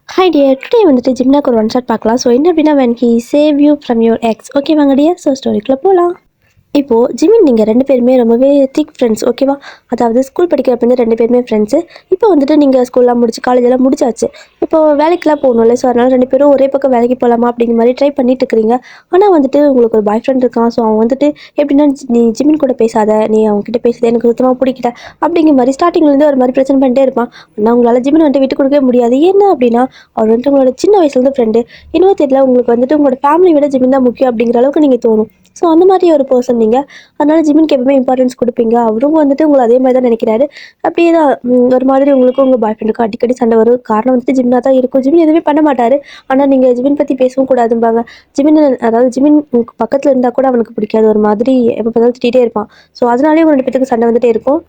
Hi dear, today வந்துட்டு ஜிம்னாக்கு ஒரு one shot பார்க்கலாம். ஸோ என்ன அப்படின்னா, when he save you from your ex. Okay வாங்க டியர், ஸோ ஸ்டோரிக்குள்ளே போகலாம். இப்போது ஜிமின் நீங்கள் ரெண்டு பேருமே ரொம்பவே திக் ஃப்ரெண்ட்ஸ், ஓகேவா? அதாவது ஸ்கூல் படிக்கிறப்ப ரெண்டு பேருமே ஃப்ரெண்ட்ஸு. இப்போ வந்துட்டு நீங்கள் ஸ்கூல்லாம் முடிச்சு காலேஜெல்லாம் முடிச்சாச்சு. இப்போ வேலைக்கெலாம் போகணும்ல, ஸோ அதனால் ரெண்டு பேரும் ஒரே பக்கம் வேலைக்கு போகலாமா அப்படிங்கிற மாதிரி ட்ரை பண்ணிட்டு இருக்கிறீங்க. ஆனால் வந்துட்டு உங்களுக்கு ஒரு பாய் ஃப்ரெண்ட் இருக்கான். ஸோ அவன் வந்துட்டு எப்படின்னா, நீ ஜிமின் கூட பேசாத, நீ அவங்ககிட்ட பேசுறது எனக்கு சுத்தமாக பிடிக்கல அப்படிங்கிற மாதிரி ஸ்டார்டிங்லேருந்து ஒரு மாதிரி பிரச்சனை பண்ணிட்டே இருப்பான். ஆனால் உங்களால் ஜிமின் வந்துட்டு விட்டு கொடுக்கவே முடியாது. என்ன அப்படின்னா, அவர் வந்துட்டு உங்களோட சின்ன வயசுலேருந்து ஃப்ரெண்டு. இன்னும் தெரியல, உங்களுக்கு வந்துட்டு உங்களோட ஃபேமிலி விட ஜிமின் தான் முக்கியம் அப்படிங்கிற அளவுக்கு நீங்கள் தோணும். ஸோ அந்த மாதிரி ஒரு பர்சன் நீங்கள். அதனால ஜிமின்க்கு எப்பவுமே இம்பார்ட்டன்ஸ் கொடுப்பீங்க. அவரும் வந்துட்டு உங்களை அதே மாதிரி தான் நினைக்கிறாரு. அப்படியே தான் ஒரு மாதிரி உங்களுக்கும் உங்கள் பாய் ஃப்ரெண்டுக்கும் அடிக்கடி சண்டை வரும். காரணம் வந்துட்டு ஜிம்னா தான் இருக்கும். ஜிமின் எதுவுமே பண்ண மாட்டார். ஆனால் நீங்கள் ஜிமின் பற்றி பேசவும் கூடாதும்பாங்க. ஜிமின் அதாவது ஜிமின் பக்கத்தில் இருந்தால் கூட அவனுக்கு பிடிக்காது. ஒரு மாதிரி எப்போ பார்த்தாலும் திட்டிகிட்டே இருப்பான். ஸோ அதனாலே உங்க ரெண்டு பேத்துக்கு சண்டை வந்துட்டே இருக்கும்.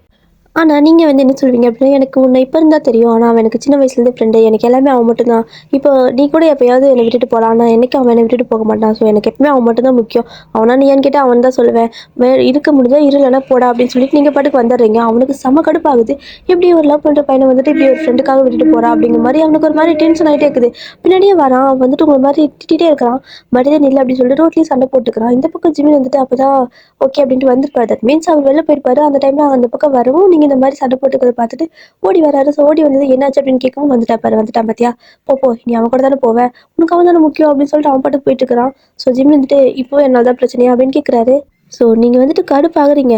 ஆனால் நீங்கள் வந்து என்ன சொல்வீங்க அப்படின்னா, எனக்கு உன்னை இப்போ இருந்தால் தெரியும். ஆனால் அவன் எனக்கு சின்ன வயசுலேருந்து ஃப்ரெண்டு. எனக்கு எல்லாமே அவன் மட்டும்தான். இப்போ நீ கூட எப்போயாவது என்னை விட்டுட்டு போகலாம். ஆனால் என்னைக்கு அவன் என்னை விட்டுட்டு போக மாட்டான். ஸோ எனக்கு எப்பவுமே அவன் மட்டும்தான் முக்கியம். அவனா நீ ஏன்னு கேட்டால் அவன் தான் சொல்லுவேன். இருக்க முடிஞ்சா இரு, இல்லைனா போடா அப்படின்னு சொல்லிட்டு நீங்கள் பாட்டுக்கு வந்துடுறீங்க. அவனுக்கு செம கடுப்பாகுது. இப்படி ஒரு லவ் பண்ணுற பையனை வந்துட்டு இப்படி ஒரு ஃப்ரெண்டுக்காக விட்டுட்டு போகிறா அப்படிங்கிற மாதிரி அவனுக்கு ஒரு மாதிரி டென்ஷன் ஆகிட்டே இருக்குது. பின்னாடியே வரான், வந்துட்டு உங்களை மாதிரி திட்டிகிட்டே இருக்கிறான். மரியாதை இல்லை அப்படின்னு சொல்லிட்டு ரோட்லேயும் சண்டை போட்டுக்கிறான். இந்த பக்கம் ஜிமின் வந்துட்டு அப்போ தான் ஓகே அப்படின்ட்டு வந்திருப்பாரு. தட் மீன்ஸ் அவர் வெளில போயிருப்பாரு. அந்த டைமில் அந்த பக்கம் வரவும் நீங்கள் இந்த மாதிரி சண்டை போட்டுக்கிறத பார்த்துட்டு ஓடி வராரு. ஸோ ஓடி வந்தது என்னாச்சு அப்படின்னு கேட்கவும் வந்துட்டான் பார்த்தியா, போ நீ அவன் கூட தானே போவேன், உனக்கு அவன் தானே முக்கியம் அப்படின்னு சொல்லிட்டு அவன் பாட்டுக்கு போயிட்டு இருக்கிறான். ஸோ ஜிம் வந்துட்டு இப்போ என்னால் தான் பிரச்சனையா அப்படின்னு கேட்குறாரு. ஸோ நீங்கள் வந்துட்டு கடுப்பாகுறீங்க.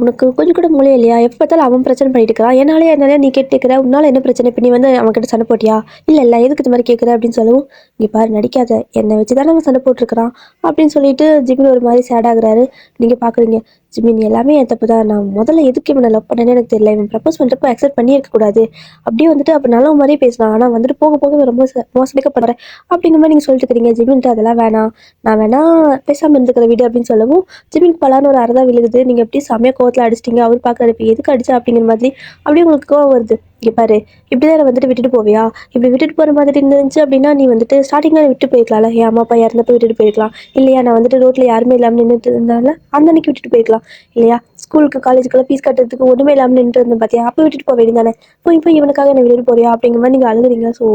உனக்கு கொஞ்சம் கூட மூளையே இல்லையா? எப்போ பார்த்தாலும் அவன் பிரச்சனை பண்ணிட்டு இருக்கிறான். என்னாலே நீ கேட்டுக்கிற, உன்னால் என்ன பிரச்சனை? இப்போ நீ வந்து அவன்கிட்ட சண்டை போட்டியா? இல்லை எதுக்கு இது மாதிரி கேட்குற அப்படின்னு சொல்லவும், இங்கே பாரு நடிக்காத, என்னை வச்சு தானே அவன் சண்டை போட்டிருக்கிறான் அப்படின்னு சொல்லிட்டு ஜிமின் ஒரு மாதிரி சேடாகிறாரு. நீங்கள் பார்க்குறீங்க, ஜிமின் எல்லாமே என் தப்பு தான். நான் முதல்ல எதுக்கு இவனை லவ் பண்ணேன்னு எனக்கு தெரியல. இவன் ப்ரப்போஸ் பண்ணுறப்போ அக்செப்ட் பண்ணியிருக்கக்கூடாது. அப்படியே வந்துட்டு அப்போ நல்ல மாதிரியே பேசலாம். ஆனால் வந்துட்டு போக போக இவன் ரொம்ப மோசடிக்கப்படுறேன் அப்படிங்கிற மாதிரி நீங்கள் சொல்லிட்டு இருக்கிறீங்க. ஜிமின்ட்டு அதெல்லாம் வேணாம், நான் வேணா பேசாமல் இருந்துக்கிற வீடு அப்படின்னு சொல்லவும், ஜிமின் பலான்னு ஒரு அறதான் விழுகுது. நீங்கள் எப்படி செமையாக கோவத்தில் அடிச்சிட்டிங்க. அவர் பார்க்குறாரு, இப்போ எதுக்கு அடிச்சா அப்படிங்கிற மாதிரி அப்படியே உங்களுக்கு கோவம் வருது. இங்கே பாரு, இப்படிதான் வந்துட்டு விட்டுட்டு போவியா? இப்படி விட்டுட்டு போகிற மாதிரி இருந்துச்சு அப்படின்னா நீ வந்துட்டு ஸ்டார்டிங்காக விட்டு போயிருக்கலாம்ல. என் அம்மா அப்பா இறந்தப்போ விட்டுட்டு போயிருக்கலாம் இல்லையா? நான் வந்துட்டு ரோட்டில் யாருமே இல்லாமல் நின்றுட்டு இருந்தால அந்த அன்னைக்கு விட்டுட்டு போயிருக்கலாம் இல்லையா? ஸ்கூலுக்கு காலேஜுக்கெல்லாம் ஃபீஸ் கட்டுறதுக்கு ஒன்றுமே இல்லாமல் நின்றுட்டு இருந்தேன் பார்த்தியா, அப்போ விட்டுட்டு போக வேண்டியது தானே. போய் இவனுக்காக என்ன விட்டுட்டு போறியா அப்படிங்கிற மாதிரி நீங்கள் அழுகுறீங்க. ஸோ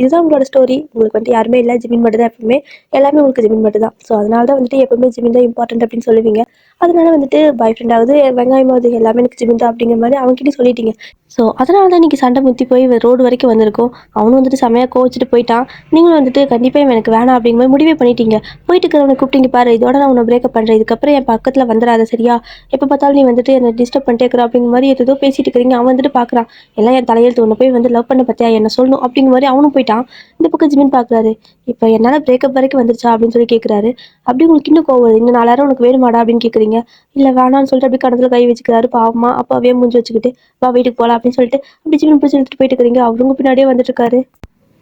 இதுதான் உங்களோட ஸ்டோரி. உங்களுக்கு வந்துட்டு யாருமே இல்லை, ஜிமின் மட்டும் தான் எப்பவுமே. எல்லாமே உங்களுக்கு ஜிமின் மட்டும் தான். ஸோ அதனால தான் வந்துட்டு எப்பவுமே ஜிமின் தான் இம்பார்ட்டன்ட் அப்படின்னு சொல்லுவீங்க. அதனால வந்துட்டு பாய் ஃப்ரெண்டாவது வெங்காயமாவது எல்லாமே எனக்கு ஜிமின் தான் அப்படிங்கிற மாதிரி அவன்கிட்ட சொல்லிட்டீங்க. ஸோ அதனால தான் இன்றைக்கி சண்டை முற்றி போய் ரோடு வரைக்கும் வந்திருக்கோம். அவனும் வந்துட்டு செமையாக கோச்சிட்டு போயிட்டான். நீங்களும் வந்துட்டு கண்டிப்பாக எனக்கு வேணாம் அப்படிங்கிற மாதிரி முடிவே பண்ணிட்டீங்க. போயிட்டு இருக்கிறவனை கூப்பிட்டீங்க, பாரு இதோட நான் உன்னை பிரேக்கப் பண்ணுறேன், இதுக்கப்புறம் என் பக்கத்தில் வந்துடாத சரியா? எப்போ பார்த்தாலும் நீ வந்துட்டு என்னை டிஸ்டர்ப் பண்ணிட்டே இருக்கிற அப்படிங்கிற மாதிரி ஏதோ பேசிட்டு இருக்கிறீங்க. அவன் வந்துட்டு பார்க்குறான், எல்லாம் என் தலையெழுத்து, உன்னை போய் வந்து லவ் பண்ண பார்த்தியா, என்ன சொல்லணும் அப்படிங்கிற மாதிரி அவனும் போயிட்டான். இந்த பக்கம் ஜிமின் பார்க்குறாரு, இப்போ என்னால் பிரேக்கப் வரைக்கும் வந்துருச்சா அப்படின்னு சொல்லி கேட்குறாரு. அப்படி உங்களுக்கு இன்னும் கோவம் வருது. இன்னும் 4000 உனக்கு வேணுமாடா அப்படின்னு கேட்குறீங்க. இல்லை வேணான்னு சொல்லிட்டு அப்படி கடத்தில் கை வச்சுக்கிறாரு. பாவமா அப்பாவே மூஞ்சி வச்சுக்கிட்டு, வா வீட்டுக்கு போகலாம் அப்படின்னு சொல்லிட்டு அப்படி ஜிமின் பிடிச்சி எடுத்துகிட்டு போயிட்டு இருக்கிறீங்க. அவருங்க பின்னாடியே வந்துட்டு இருக்காரு.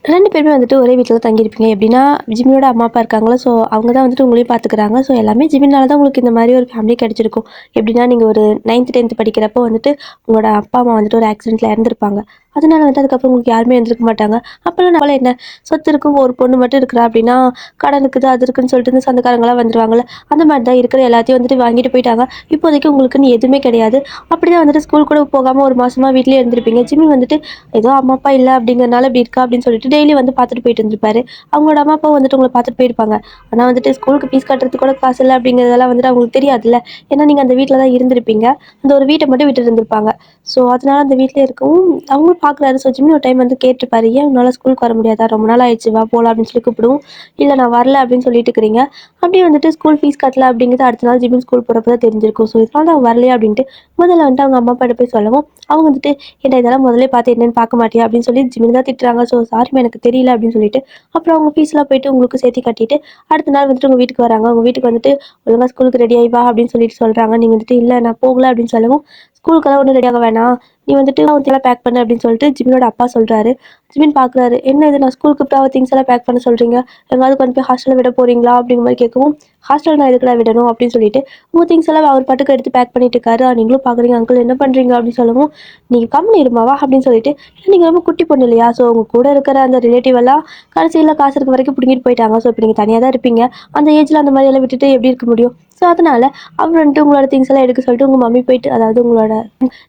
ரெண்டு பேருமே வந்துட்டு ஒரே வீட்டில் தான் தங்கியிருப்பீங்க. எப்படின்னா ஜிமினோட அம்மா அப்பா இருக்காங்களா, ஸோ அவங்க தான் வந்துட்டு உங்களையும் பார்த்துக்கிறாங்க. ஸோ எல்லாமே ஜிமினால தான் உங்களுக்கு இந்த மாதிரி ஒரு ஃபேமிலி கிடச்சிருக்கும். எப்படின்னா நீங்கள் ஒரு 9th 10th படிக்கிறப்போ வந்துட்டு உங்களோட அப்பா அம்மா வந்துட்டு ஒரு ஆக்சிடென்ட்டில் இறந்துருப்பாங்க. அதனால வந்து அதுக்கப்புறம் உங்களுக்கு யாருமே இருந்திருக்க மாட்டாங்க. அப்போல்லாம் நம்மளால என்ன சொத்து இருக்கும், ஒரு பொண்ணு மட்டும் இருக்கிறா அப்படின்னா கடன் இருக்குது அது இருக்குன்னு சொல்லிட்டு இந்த சொந்தக்காரங்களாம் வந்துருவாங்கள்ல, அந்த மாதிரி தான் இருக்கிற எல்லாத்தையும் வந்துட்டு வாங்கிட்டு போயிட்டாங்க. இப்போதைக்கு உங்களுக்குன்னு எதுவுமே கிடையாது. அப்படி தான் வந்துட்டு ஸ்கூல் கூட போகாமல் ஒரு மாதமாக வீட்டிலே இருந்திருப்பீங்க. ஜிமின் வந்துட்டு ஏதோ அம்மா அப்பா இல்லை அப்படிங்கிறனால இப்படி இருக்கா அப்படின்னு சொல்லிட்டு டெய்லி வந்து பார்த்துட்டு போயிட்டு இருந்திருப்பாரு. அவங்களோட அம்மா அப்பா வந்துட்டு உங்களை பார்த்துட்டு போயிருப்பாங்க. ஆனால் வந்துட்டு ஸ்கூலுக்கு ஃபீஸ் கட்டுறதுக்கு கூட காசு இல்லை அப்படிங்கிறதெல்லாம் வந்துட்டு அவங்களுக்கு தெரியாதுல்ல. ஏன்னா நீங்கள் அந்த வீட்டில் தான் இருந்திருப்பீங்க. அந்த ஒரு வீட்டை மட்டும் விட்டு இருந்திருப்பாங்க. ஸோ அதனால அந்த வீட்டிலே இருக்கவும் அவங்களும் பார்க்குறாரு. ஸோ ஜிம்மி ஒரு டைம் வந்து கேட்டிருப்பாரு, ஏன் உன்னால் ஸ்கூலுக்கு வர முடியாதா, ரொம்ப நாள் ஆயிடுச்சு, வா போகலாம் அப்படின்னு சொல்லி கூப்பிடுவோம். இல்லை நான் வரல அப்படின்னு சொல்லிட்டு இருக்கிறீங்க. அப்படியே வந்துட்டு ஸ்கூல் ஃபீஸ் கட்டல அப்படிங்கிறது அடுத்த நாள் ஜிம்மி ஸ்கூல் போகிறப்ப தான் தெரிஞ்சிருக்கும். ஸோ இதனால தான் வரலையா அப்படின்ட்டு முதல்ல வந்துட்டு அவங்க அம்மா அப்பா போய் சொல்லவும் அவங்க வந்துட்டு, ஏன்டா இதெல்லாம் முதல்ல பார்த்து என்னன்னு பார்க்க மாட்டியா அப்படின்னு சொல்லி ஜிமின் தான் திட்டுறாங்க. ஸோ சாரிம்மா எனக்கு தெரியல அப்படின்னு சொல்லிட்டு அப்புறம் அவங்க ஃபீஸ்லாம் போயிட்டு உங்களுக்கு சேர்த்து கட்டிட்டு அடுத்த நாள் வந்துட்டு உங்கள் வீட்டுக்கு வராங்க. உங்கள் வீட்டுக்கு வந்துட்டு ஒழுங்காக ஸ்கூலுக்கு ரெடி ஆகி வா அப்படின்னு சொல்லிட்டு சொல்கிறாங்க. நீங்கள் வந்துட்டு இல்லை நான் போகல அப்படின்னு சொல்லவும், ஸ்கூலுக்கெல்லாம் ஒன்றும் ரெடியாக வேணாம், நீ வந்துட்டு திங்ஸ்லாம் பேக் பண்ணு அப்படின்னு சொல்லிட்டு ஜிமினோட அப்பா சொல்கிறாரு. ஜிமின் பார்க்குறாரு, என்ன இது நான் ஸ்கூலுக்கு கூப்பிட்டா திங்ஸ் எல்லாம் பேக் பண்ண சொல்கிறீங்க, எங்காவது கொண்டு போய் ஹாஸ்டலில் விட போகிறீங்களா அப்படிங்கிற மாதிரி கேட்கவும், ஹாஸ்டல் நான் எதுக்குடா விடணும் அப்படின்னு சொல்லிட்டு உங்கள் திங்ஸ் எல்லாம் அவர் பாட்டுக்கு எடுத்து பேக் பண்ணிட்டு இருக்காரு. நீங்களும் பார்க்குறீங்க, அங்கிள் என்ன பண்ணுறீங்க அப்படின்னு சொல்லவும், நீங்கள் கம்மி இருமாவா அப்படின்னு சொல்லிட்டு, நீங்கள் ரொம்ப குட்டி பொண்ணு இல்லையா, ஸோ உங்கள் கூட இருக்கிற அந்த ரிலேட்டிவ் எல்லாம் கடைசியில் காசு இருக்க வரைக்கும் பிடிங்கிட்டு போயிட்டாங்க. ஸோ இப்போ நீங்கள் தனியாக தான் இருப்பீங்க. அந்த ஏஜில் அந்த மாதிரி எல்லாம் விட்டுட்டு எப்படி இருக்க முடியும்? ஸோ அதனால் அவர் வந்துட்டு உங்களோட திங்ஸ் எல்லாம் எடுக்க சொல்லிட்டு உங்கள் மம்மி போயிட்டு, அதாவது உங்களோட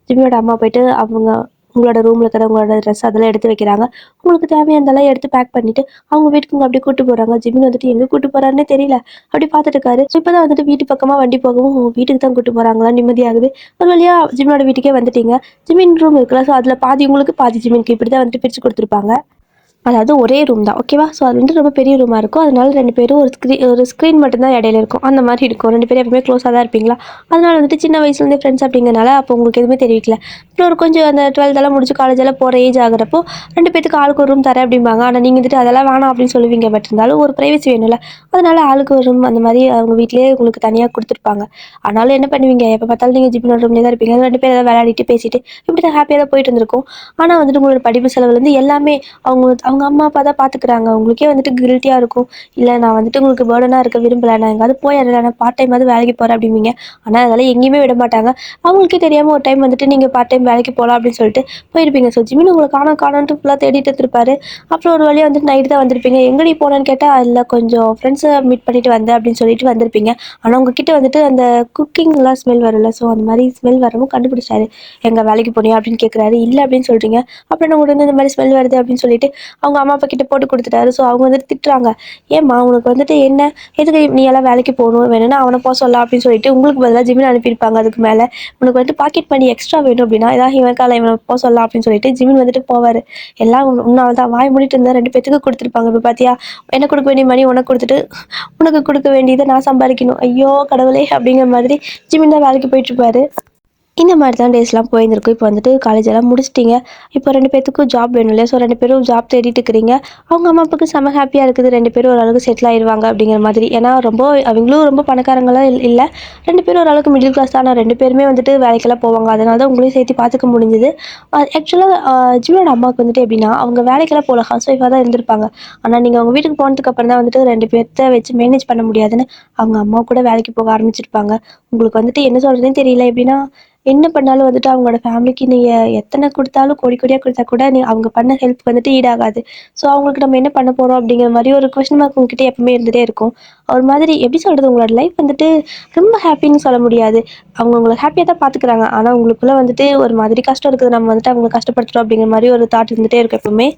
ஜிம்மியோட அம்மா போயிட்டு அவங்க உங்களோட ரூமில் இருக்கிற உங்களோட ட்ரெஸ் அதெல்லாம் எடுத்து வைக்கிறாங்க. உங்களுக்கு தேவையானதெல்லாம் எடுத்து பேக் பண்ணிட்டு அவங்க வீட்டுக்கு உங்க அப்படியே கூட்டு போறாங்க. ஜிமின் வந்துட்டு எங்க கூட்டு போறாருன்னே தெரியல. அப்படி பார்த்துட்டு இருக்காரு. ஸோ இப்பதான் வந்துட்டு வீட்டு பக்கமா வண்டி போகவும் உங்க வீட்டுக்கு தான் கூட்டு போறாங்களா நிம்மதியாகுது. ஒரு வழியா ஜிமினோட வீட்டுக்கே வந்துட்டீங்க. ஜிமின் ரூம் இருக்குல்ல, ஸோ அதுல பாதி உங்களுக்கு பாதி ஜிமின்க்கு இப்படிதான் வந்துட்டு பிரிச்சு கொடுத்துருப்பாங்க. அதாவது ஒரே ரூம் தான், ஓகேவா? ஸோ அது வந்து ரொம்ப பெரிய ரூமாக இருக்கும். அதனால 2 பேரும் ஒரு ஸ்க்ரீன் மட்டும்தான் இடையில இருக்கும். அந்த மாதிரி இருக்கும். 2 பேரும் எப்பவுமே க்ளோஸாக தான் இருப்பீங்களா? அதனால வந்துட்டு சின்ன வயசுலேருந்தே ஃப்ரெண்ட்ஸ் அப்படிங்கிறனால அப்போ உங்களுக்கு எதுவுமே தெரிவிக்கல. அப்புறம் ஒரு கொஞ்சம் அந்த 12th எல்லாம் முடிச்சு காலேஜ் எல்லாம் போகிற ஏஜ் ஆகுறப்போ 2 பேத்துக்கு ஆளுக்கு ஒரு ரூம் தரேன் அப்படிம்பாங்க. ஆனால் நீங்கள் வந்துட்டு அதெல்லாம் வேணாம் அப்படின்னு சொல்லுவீங்க. பட் இருந்தாலும் ஒரு ப்ரைவசி வேணும்ல. அதனால ஆளுக்கு ஒரு ரூம் அந்த மாதிரி அவங்க வீட்டிலேயே உங்களுக்கு தனியாக கொடுத்துருப்பாங்க. ஆனாலும் என்ன பண்ணுவீங்க? எப்போ பார்த்தாலும் நீங்கள் ஜிபினோட ரூம்லேயே தான் இருப்பீங்க. 2 பேர் ஏதாவது விளையாடிட்டு பேசிட்டு இப்படி தான் ஹாப்பியாக தான் போயிட்டு இருந்திருக்கும். ஆனால் வந்துட்டு உங்களோட படிப்பு செலவுலேருந்து எல்லாமே அவங்க அவங்க அம்மா அப்பா தான் பார்த்துக்கிறாங்க. உங்களுக்கே வந்துட்டு கில்ட்டியாக இருக்கும். இல்லை நான் வந்துட்டு உங்களுக்கு பேர்டனாக இருக்க விரும்பலை, நான் எங்கேயாவது போயிடுறேன், நான் பார்ட் டைமாவது வேலைக்கு போகிறேன் அப்படிம்பீங்க. ஆனால் அதெல்லாம் எங்கேயுமே விட மாட்டாங்க. அவங்களுக்கே தெரியாமல் ஒரு டைம் வந்துட்டு நீங்கள் பார்ட் டைம் வேலைக்கு போகலாம் அப்படின்னு சொல்லிட்டு போயிருப்பீங்க. ஸோ ஜிமின் உங்களை காணோன்ட்டு ஃபுல்லாக தேடிட்டு இருந்திருப்பாரு. அப்புறம் ஒரு வழியாக வந்துட்டு நைட்டு தான் வந்திருப்பீங்க. எங்கடி போனேன்னு கேட்டால் இல்லை கொஞ்சம் ஃப்ரெண்ட்ஸை மீட் பண்ணிட்டு வந்தேன் அப்படின்னு சொல்லிட்டு வந்திருப்பீங்க. ஆனால் உங்ககிட்ட வந்துட்டு அந்த குக்கிங்லாம் ஸ்மெல் வரல. ஸோ அந்த மாதிரி ஸ்மெல் வரவும் கண்டுபிடிச்சாரு. எங்கே வேலைக்கு போனியா அப்படின்னு கேட்குறாரு. இல்லை அப்படின்னு சொல்கிறீங்க. அப்புறம் நான் உடனே இந்த மாதிரி ஸ்மெல் வருது அப்படின்னு சொல்லிட்டு அவங்க அம்மா அப்பா கிட்ட போட்டு கொடுத்துட்டாரு. ஸோ அவங்க வந்துட்டு திட்டுறாங்க. ஏம்மா உனக்கு வந்துட்டு என்ன, எதுக்கு நீ எல்லாம் வேலைக்கு போகணும், வேணும்னா அவனை போக சொல்லலாம் அப்படின்னு சொல்லிட்டு உங்களுக்கு பதிலாக ஜிமின் அனுப்பியிருப்பாங்க. அதுக்கு மேலே உனக்கு வந்துட்டு பாக்கெட் மணி எக்ஸ்ட்ரா வேணும் அப்படின்னா ஏதாவது இவனை போக சொல்லலாம் அப்படின்னு சொல்லிட்டு ஜிமின் வந்துட்டு போவார். எல்லாம் உன்னால் தான் வாய் மூடிட்டு இருந்தால் 2 பேத்துக்கு கொடுத்துருப்பாங்க. இப்போ பார்த்தியா, எனக்கு கொடுக்க வேண்டிய மணி உனக்கு கொடுத்துட்டு உனக்கு கொடுக்க வேண்டியதை நான் சம்பாதிக்கணும். ஐயோ கடவுளே அப்படிங்கிற மாதிரி ஜிமின் தான் வேலைக்கு போயிட்டு இருப்பாரு. இந்த மாதிரி தான் டேஸ்லாம் போயிருந்திருக்கும். இப்போ வந்துட்டு காலேஜ் எல்லாம் முடிச்சிட்டிங்க. இப்போ 2 பேத்துக்கும் ஜாப் வேணும் இல்லையா? ஸோ 2 பேரும் ஜாப் தேடிட்டு இருக்கிறீங்க. அவங்க அம்மா அப்பாவுக்கு செம ஹாப்பியாக இருக்குது. 2 பேரும் ஓரளவுக்கு செட்டில் ஆயிடுவாங்க அப்படிங்கிற மாதிரி. ஏன்னா ரொம்ப அவங்களும் ரொம்ப பணக்காரங்களாம் இல்லை. 2 பேரும் ஓரளவுக்கு மிடில் கிளாஸ் தான். ஆனால் 2 பேருமே வந்துட்டு வேலைக்கெல்லாம் போவாங்க. அதனால தான் உங்களையும் சேர்த்து பார்த்துக்க முடிஞ்சுது. ஆக்சுவலாக ஜிமியோட அம்மாவுக்கு வந்துட்டு எப்படின்னா அவங்க வேலைக்கெல்லாம் போகல, ஹவுஸ் ஒய்ஃபாக தான் இருந்திருப்பாங்க. ஆனால் நீங்கள் அவங்க வீட்டுக்கு போனதுக்கு அப்புறம் தான் வந்துட்டு 2 பேர்த்த வச்சு மேனேஜ் பண்ண முடியாதுன்னு அவங்க அம்மா கூட வேலைக்கு போக ஆரம்பிச்சிருப்பாங்க. உங்களுக்கு வந்துட்டு என்ன சொல்கிறதுன்னு தெரியல. எப்படின்னா என்ன பண்ணாலும் வந்துட்டு அவங்களோட ஃபேமிலிக்கு நீங்கள் எத்தனை கொடுத்தாலும் கோடி கோடியாக கொடுத்தா கூட அவங்க பண்ண ஹெல்ப் வந்துட்டு ஈடாகாது. ஸோ அவங்களுக்கு நம்ம என்ன பண்ண போகிறோம் அப்படிங்கிற மாதிரி ஒரு கொஸ்டின் மார்க் உங்ககிட்ட எப்பவுமே இருந்துகிட்டே இருக்கும். ஒரு மாதிரி எப்படி சொல்கிறது, உங்களோட லைஃப் வந்துட்டு ரொம்ப ஹாப்பின்னு சொல்ல முடியாது. அவங்க உங்களை ஹாப்பியாக தான் பார்த்துக்கிறாங்க. ஆனால் உங்களுக்குள்ளே வந்துட்டு ஒரு மாதிரி கஷ்டம் இருக்குது, நம்ம வந்துட்டு அவங்களை கஷ்டப்படுத்துகிறோம் அப்படிங்கிற மாதிரி ஒரு தாட் இருந்துகிட்டே இருக்கும் எப்பவுமே.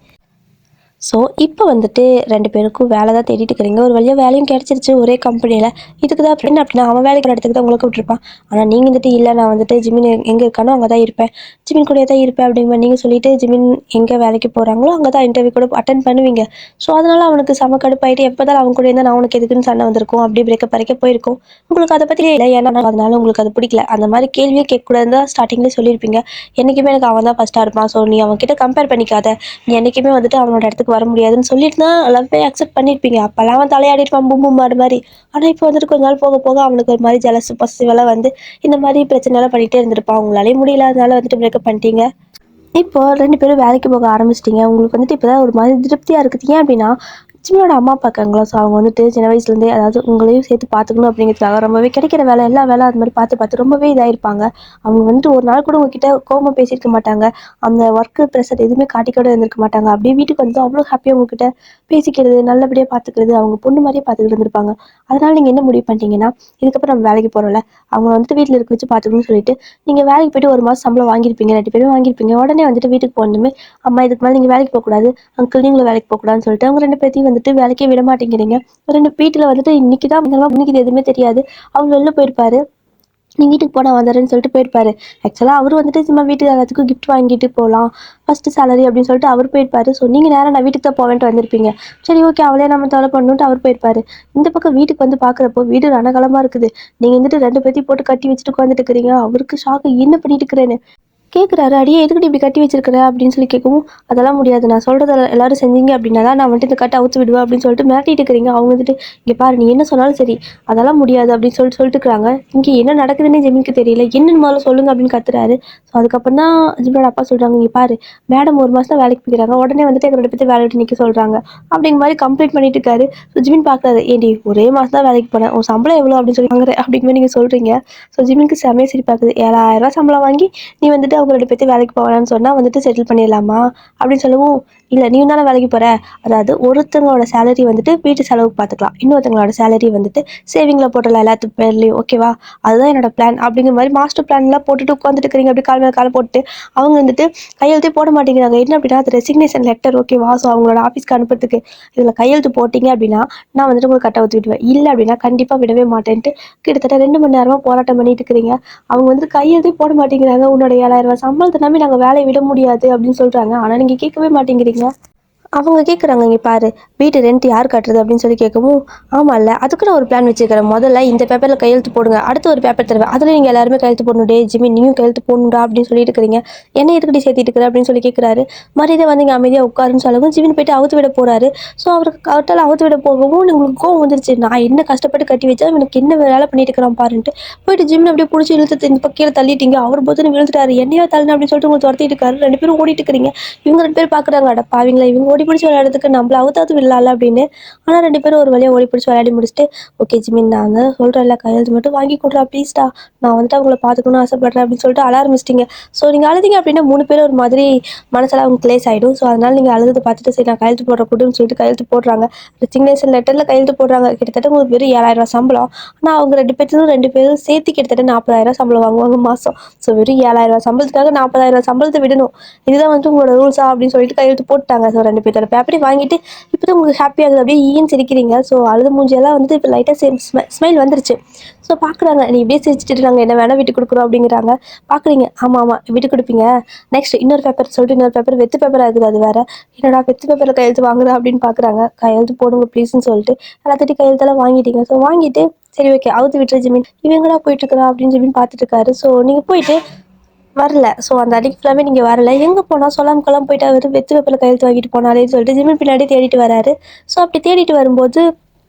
ஸோ இப்போ வந்துட்டு 2 பேருக்கும் வேலை தான் தேடிட்டு இருக்கிறீங்க. ஒரு வழியாக வேலையும் கிடச்சிருச்சு ஒரே கம்பெனியில். இதுக்கு தான் ஃப்ரெண்ட் அப்படின்னா அவன் வேலைக்கு ஒரு இடத்துக்கு தான் உங்களுக்கு விட்டுருப்பான். ஆனால் நீங்கள் வந்துட்டு இல்லை நான் வந்துட்டு ஜிமின் எங்கே இருக்கானோ அங்கே தான் இருப்பேன், ஜிமின் கூடயே தான் இருப்பேன் அப்படிங்கிற நீங்கள் சொல்லிட்டு ஜிமின் எங்கே வேலைக்கு போகிறாங்களோ அங்கே தான் இன்டர்வியூ கூட அட்டன் பண்ணுவீங்க. ஸோ அதனால் அவனுக்கு செம கடுப்பாயிட்டு எப்போ தான் அவன் கூட இருந்தால் நான் உனக்கு எதுக்குன்னு சண்டை வந்திருக்கும், அப்படி பிரேக்கப் வரைக்கும் போயிருக்கும். உங்களுக்கு அதை பற்றியே இல்லை, ஏன்னா அதனால உங்களுக்கு அது பிடிக்கல. அந்த மாதிரி கேள்வியே கேட்கக்கூடாதுன்னு தான் ஸ்டார்டிங்லேயே சொல்லியிருப்பீங்க. என்றைக்குமே எனக்கு அவன் தான் ஃபஸ்ட்டாக இருப்பான், ஸோ நீ அவன்கிட்ட கம்பேர் பண்ணிக்காத, நீ என்றைக்குமே வந்துட்டு அவனோட இடத்துக்கு வர முடியாதுன்னு சொல்லிட்டு தான் லவ்வே அக்செப்ட் பண்ணியிருப்பீங்க. அப்போல்லாம் அவன் தலையாடிருப்பான் பூம் பூம் மாடு மாதிரி. ஆனால் இப்போ வந்துட்டு கொஞ்ச நாள் போக போக அவனுக்கு ஒரு மாதிரி ஜலஸ் பொசிட்டிவெல்லாம் வந்து இந்த மாதிரி பிரச்சனைலாம் பண்ணிகிட்டே இருந்திருப்பான். உங்களாலே முடியல, அதனால வந்துட்டு பிரேக்கப் பண்ணிட்டீங்க. இப்போ 2 பேரும் வேலைக்கு போக ஆரம்பிச்சிட்டிங்க. உங்களுக்கு வந்துட்டு இப்போ தான் ஒரு மாதிரி திருப்தியாக இருக்குது. ஏன் அப்படின்னா ஜிமியோட அம்மா அப்பா இருக்காங்களா, ஸோ அவங்க வந்துட்டு சின்ன வயசுலேருந்தே அதாவது உங்களையும் சேர்த்து பார்த்துக்கணும் அப்படிங்கிறதுக்காக ரொம்பவே கிடைக்கிற வேலை எல்லா வேலை அது மாதிரி பார்த்து ரொம்பவே இதாயிருப்பாங்க. அவங்க வந்துட்டு ஒரு நாள் கூட உங்ககிட்ட கோபமாக பேசியிருக்க மாட்டாங்க. அந்த ஒர்க்கு ப்ரெஷர் எதுவுமே காட்டிக்கூட இருந்திருக்க மாட்டாங்க. அப்படியே வீட்டுக்கு வந்து அவ்வளோ ஹாப்பியாக உங்ககிட்ட பேசிக்கிறது, நல்லபடியாக பார்த்துக்கிறது, அவங்க பொண்ணு மாதிரியே பார்த்துக்கிட்டு இருந்திருப்பாங்க. அதனால் நீங்கள் என்ன முடிவு பண்ணிட்டீங்கன்னா, இதுக்கப்புறம் நம்ம வேலைக்கு போகிறோம்ல, அவங்க வந்துட்டு வீட்டில் இருக்க வச்சு பார்த்துக்கணும்னு சொல்லிட்டு நீங்கள் வேலைக்கு போய்ட்டு 1 மாதம் சம்பளம் வாங்கியிருப்பீங்க, 2 பேரும் வாங்கியிருப்பீங்க. உடனே வந்துட்டு வீட்டுக்கு போனதுமே அம்மா இதுக்கு மேலே நீங்கள் வேலைக்கு போகக்கூடாது, அங்கிள் நீங்களும் வேலைக்கு போகக்கூடாதுன்னு சொல்லிட்டு அவங்க 2 பேர்த்தையும் வந்துட்டு வேலைக்கே விட மாட்டேங்கிறீங்க. 2 வீட்டில் வந்துட்டு இன்னைக்கு தான் இன்னைக்கு இது எதுவுமே தெரியாது. அவங்க வெளில போயிருப்பாரு, நீ வீட்டுக்கு போனால் வந்துடுறேன்னு சொல்லிட்டு போயிருப்பாரு. ஆக்சுவலாக அவர் வந்துட்டு சும்மா வீட்டுக்கு எல்லாத்துக்கும் கிஃப்ட் வாங்கிட்டு போகலாம், ஃபஸ்ட்டு சேலரி அப்படின்னு சொல்லிட்டு அவர் போயிருப்பாரு. ஸோ நீங்கள் நேரம் நான் வீட்டுக்கு தான் போவேன்ட்டு வந்திருப்பீங்க. சரி ஓகே அவளே நம்ம தொலை பண்ணணுன்ட்டு அவர் போயிருப்பாரு. இந்த பக்கம் வீட்டுக்கு வந்து பார்க்குறப்போ வீடு ரணகலமாக இருக்குது. நீங்கள் வந்துட்டு 2 பேர்த்தையும் போட்டு கட்டி வச்சுட்டு உட்காந்துட்டு இருக்கிறீங்க. அவருக்கு ஷாக்கு, என்ன பண்ணிட்டு இருக்கிறேன்னு கேட்குறாரு. அடியே எதுக்கிட்ட இப்படி கட்டி வச்சிருக்கிற அப்படின்னு சொல்லி கேட்கவும், அதெல்லாம் முடியாது, நான் சொல்கிறத எல்லாரும் செஞ்சீங்க அப்படின்னா தான் நான் வந்துட்டு இந்த கட்டை அவுத்து விடுவேன் அப்படின்னு சொல்லிட்டு மிரட்டிட்டு இருக்கிறீங்க. அவங்க வந்துட்டு இங்கே பாரு நீ என்ன சொன்னாலும் சரி அதெல்லாம் முடியாது அப்படின்னு சொல்லிட்டு இருக்கிறாங்க. இங்கே என்ன நடக்குதுன்னு ஜெமினுக்கு தெரியல, என்னன்னு முதல்ல சொல்லுங்க அப்படின்னு கத்துறாரு. ஸோ அதுக்கப்புறம் தான் ஜிமினோட அப்பா சொல்கிறாங்க, இங்கே பாரு மேடம் 1 மாதம் தான் வேலைக்கு போய்க்கிறாங்க, உடனே வந்துட்டு எங்கள் 2 பேர்த்து வேலை விட்டு நிற்க சொல்கிறாங்க அப்படிங்கிற மாதிரி கம்ப்ளைண்ட் பண்ணிட்டு இருக்காரு. ஸோ ஜிமின் பார்க்குறாரு, ஏண்டி ஒரே மாதம் தான் வேலைக்கு போனேன், உன் சம்பளம் எவ்வளோ அப்படின்னு சொல்லி வாங்குறேன் அப்படிங்கிற மாதிரி நீங்கள் சொல்கிறீங்க. ஸோ ஜிமினுக்கு செமையாக சிரிப்பாக்குது. 7,000 ரூபா சம்பளம் வாங்கி நீ வந்துட்டு அவங்க 2 பேர்த்தையும் வேலைக்கு போகலான்னு சொன்னால் வந்துட்டு செட்டில் பண்ணிடலாமா அப்படின்னு சொல்லவும், இல்லை நீயும் தானே வேலைக்கு போகிற, அதாவது ஒருத்தவங்களோட சேலரி வந்துட்டு வீட்டு செலவுக்கு பார்த்துக்கலாம், இன்னொருத்தவங்களோட சேலரி வந்துட்டு சேவிங்கில் போட்டுடலாம் எல்லாத்து பேர்லையும், ஓகேவா, அதுதான் என்னோட பிளான் அப்படிங்கிற மாதிரி மாஸ்டர் பிளான்லாம் போட்டுட்டு உட்காந்துட்டு இருக்கிறீங்க. அப்படி கால் மேலே காலை போட்டு அவங்க வந்துட்டு கையெழுத்தே போட மாட்டேங்கிறாங்க. என்ன அப்படின்னா அது ரெசிக்னேஷன் லெட்டர், ஓகேவா, ஸோ அவங்களோட ஆஃபீஸ்க்கு அனுப்புறதுக்கு. இதில் கையெழுத்து போட்டிங்க அப்படின்னா நான் வந்துட்டு உங்களுக்கு கட்ட ஒத்து விடுவேன், இல்லை அப்படின்னா கண்டிப்பாக விடவே மாட்டேன்ட்டு கிட்டத்தட்ட 2 மணி நேரமாக போராட்டம் பண்ணிட்டு இருக்கிறீங்க. அவங்க வந்துட்டு கையெழுத்தே போட மாட்டேங்கிறாங்க. உன்னோட 7,000 சம்பளத்தை நம்பி நாங்கள் வேலையை விட முடியாது அப்படின்னு சொல்கிறாங்க. ஆனால் நீங்கள் கேட்கவே மாட்டேங்கிறீங்க. அவங்க கேட்குறாங்க, இங்கே பாரு, வீட்டு ரெண்ட் யார் கட்டுறது அப்படின்னு சொல்லி கேட்கவும், ஆமாம் இல்லை, அதுக்கு நான் ஒரு பிளான் வச்சுக்கிறேன், முதல்ல இந்த பேப்பரில் கையெழுத்து போடுங்க, அடுத்து ஒரு பேப்பர் தருவேன், அதில் நீங்கள் எல்லாருமே கையெழுத்து போடணும், டே ஜிமி நீயும் கையெழுத்து போடணும்டா அப்படின்னு சொல்லிட்டு இருக்கிறீங்க. என்ன எதுக்கடி சேர்த்திட்டு இருக்கிற அப்படின்னு சொல்லி கேட்குறாரு. மரியாதை வந்து இங்கே அமைதியாக உட்காருன்னு சொல்லவும் ஜிமின் போயிட்டு அவுத்து விட போகிறாரு. ஸோ அவருக்கு கரெக்டாக அவுத்து விட போகவும் உங்களுக்கு கோவம் வந்துருச்சு. நான் என்ன கஷ்டப்பட்டு கட்டி வச்சா இவனுக்கு என்ன வேலை பண்ணிட்டு இருக்கிறான் பாருன்ட்டு போயிட்டு ஜிம்னு அப்படியே பிடிச்சி இழுத்து இந்த பக்கம் தள்ளிட்டீங்க. அவர் போதுன்னு விழுந்துட்டாரு. என்னையா தள்ளு அப்படின்னு சொல்லிட்டு உங்களுக்கு துரத்திட்டு இருக்காரு. 2 பேரும் ஓடிட்டு இருக்கிறீங்க. இவங்க 2 பேர் பார்க்குறாங்க, அட பாவீங்களா, இவங்க ஓடி பிடிச்சி விளையாடுறதுக்கு நம்மள அவுத்தாவது விடலாம்ல அப்படின்னு. ஆனால் 2 பேரும் ஒரு வழியாக ஓடி பிடிச்சி விளையாடி முடிச்சுட்டு, ஓகே ஜிமின் நான் தான் சொல்கிறேன்ல, கையெழுத்து மட்டும் வாங்கி கொடுறா ப்ளீஸ்டா, நான் வந்துட்டு அவங்கள பார்த்துக்கணும்னு ஆசைப்படுறேன் அப்படின்னு சொல்லிட்டு அழ ஆரம்பிச்சிட்டிங்க. ஸோ நீங்கள் அழுதிங்க அப்படின்னா 3 பேரும் ஒரு மாதிரி மனசெல்லாம் அவங்க கிளேஸ் ஆகிடும். ஸோ அதனால் நீங்கள் அழுது பார்த்துட்டு சரி நான் கையெழுத்து போடுற கூட்டுன்னு சொல்லிட்டு கையெழுத்து போடுறாங்க. ரெசிக்னேஷன் லெட்டரில் கையெழுத்து போடுறாங்க. கிட்டத்தட்ட உங்களுக்கு வெறும் 7,000 சம்பளம். ஆனால் அவங்க 2 பேரும் சேர்த்து கிட்டத்தட்ட 40,000 சம்பளம் வாங்குவாங்க மாதம். ஸோ வெறும் 7,000 சம்பளத்துக்காக 40,000 சம்பளத்தை விடணும், இதுதான் வந்து உங்களோட ரூல்ஸா அப்படின்னு சொல்லிட்டு கையெழுத்து போட்டாங்க. ஸோ 2 பேரோட பேப்பரையும் வாங்கிட்டு இப்போ தான் உங்களுக்கு ஹாப்பியாக இருக்குது, அப்படியே ஈன்னு சிரிக்கிறீங்க. ஸோ அழுது மூஞ்சியெல்லாம் வந்து இப்போ லைட்டாக ஸ்மைல் வந்துருச்சு. ஸோ பார்க்குறாங்க, நீ இப்படியே சிரிச்சிட்டு நாங்கள் என்ன வேணால் விட்டு கொடுக்குறோம் அப்படிங்கிறாங்க. பார்க்குறீங்க, ஆமாம் ஆமாம் விட்டு கொடுப்பீங்க, நெக்ஸ்ட் இன்னொரு பேப்பர் சொல்லிட்டு இன்னொரு பேப்பர் வெத்து பேப்பராக இருக்குது, அது வேறு, என்னடா வெத்து பேப்பரில் கையெழுத்து வாங்குறா அப்படின்னு பார்க்குறாங்க. கையெழுத்து போடுங்க ப்ளீஸ்ன்னு சொல்லிட்டு எல்லாத்திட்டையும் கையெழுத்தெல்லாம் வாங்கிட்டீங்க. ஸோ வாங்கிட்டு சரி ஓகே அவுத்து விட்டுரு ஜிமின், இவங்கடா போயிட்டு இருக்கிறா அப்படின்னு ஜிமின் பார்த்துட்டு இருக்காரு. ஸோ நீங்கள் போயிட்டு வரல. ஸோ அந்த அன்னைக்கு ஃபுல்லாமே நீங்கள் வரல, எங்கே போனால் சொல்லாமல் கொள்ளாமல் போயிட்டு அவர் வெத்து பேப்பரில் கையெழுத்து வாங்கிட்டு போனாலேன்னு சொல்லிட்டு ஜிமின் பின்னாடி தேடிட்டு வராரு. ஸோ அப்படி தேடிட்டு வரும்போது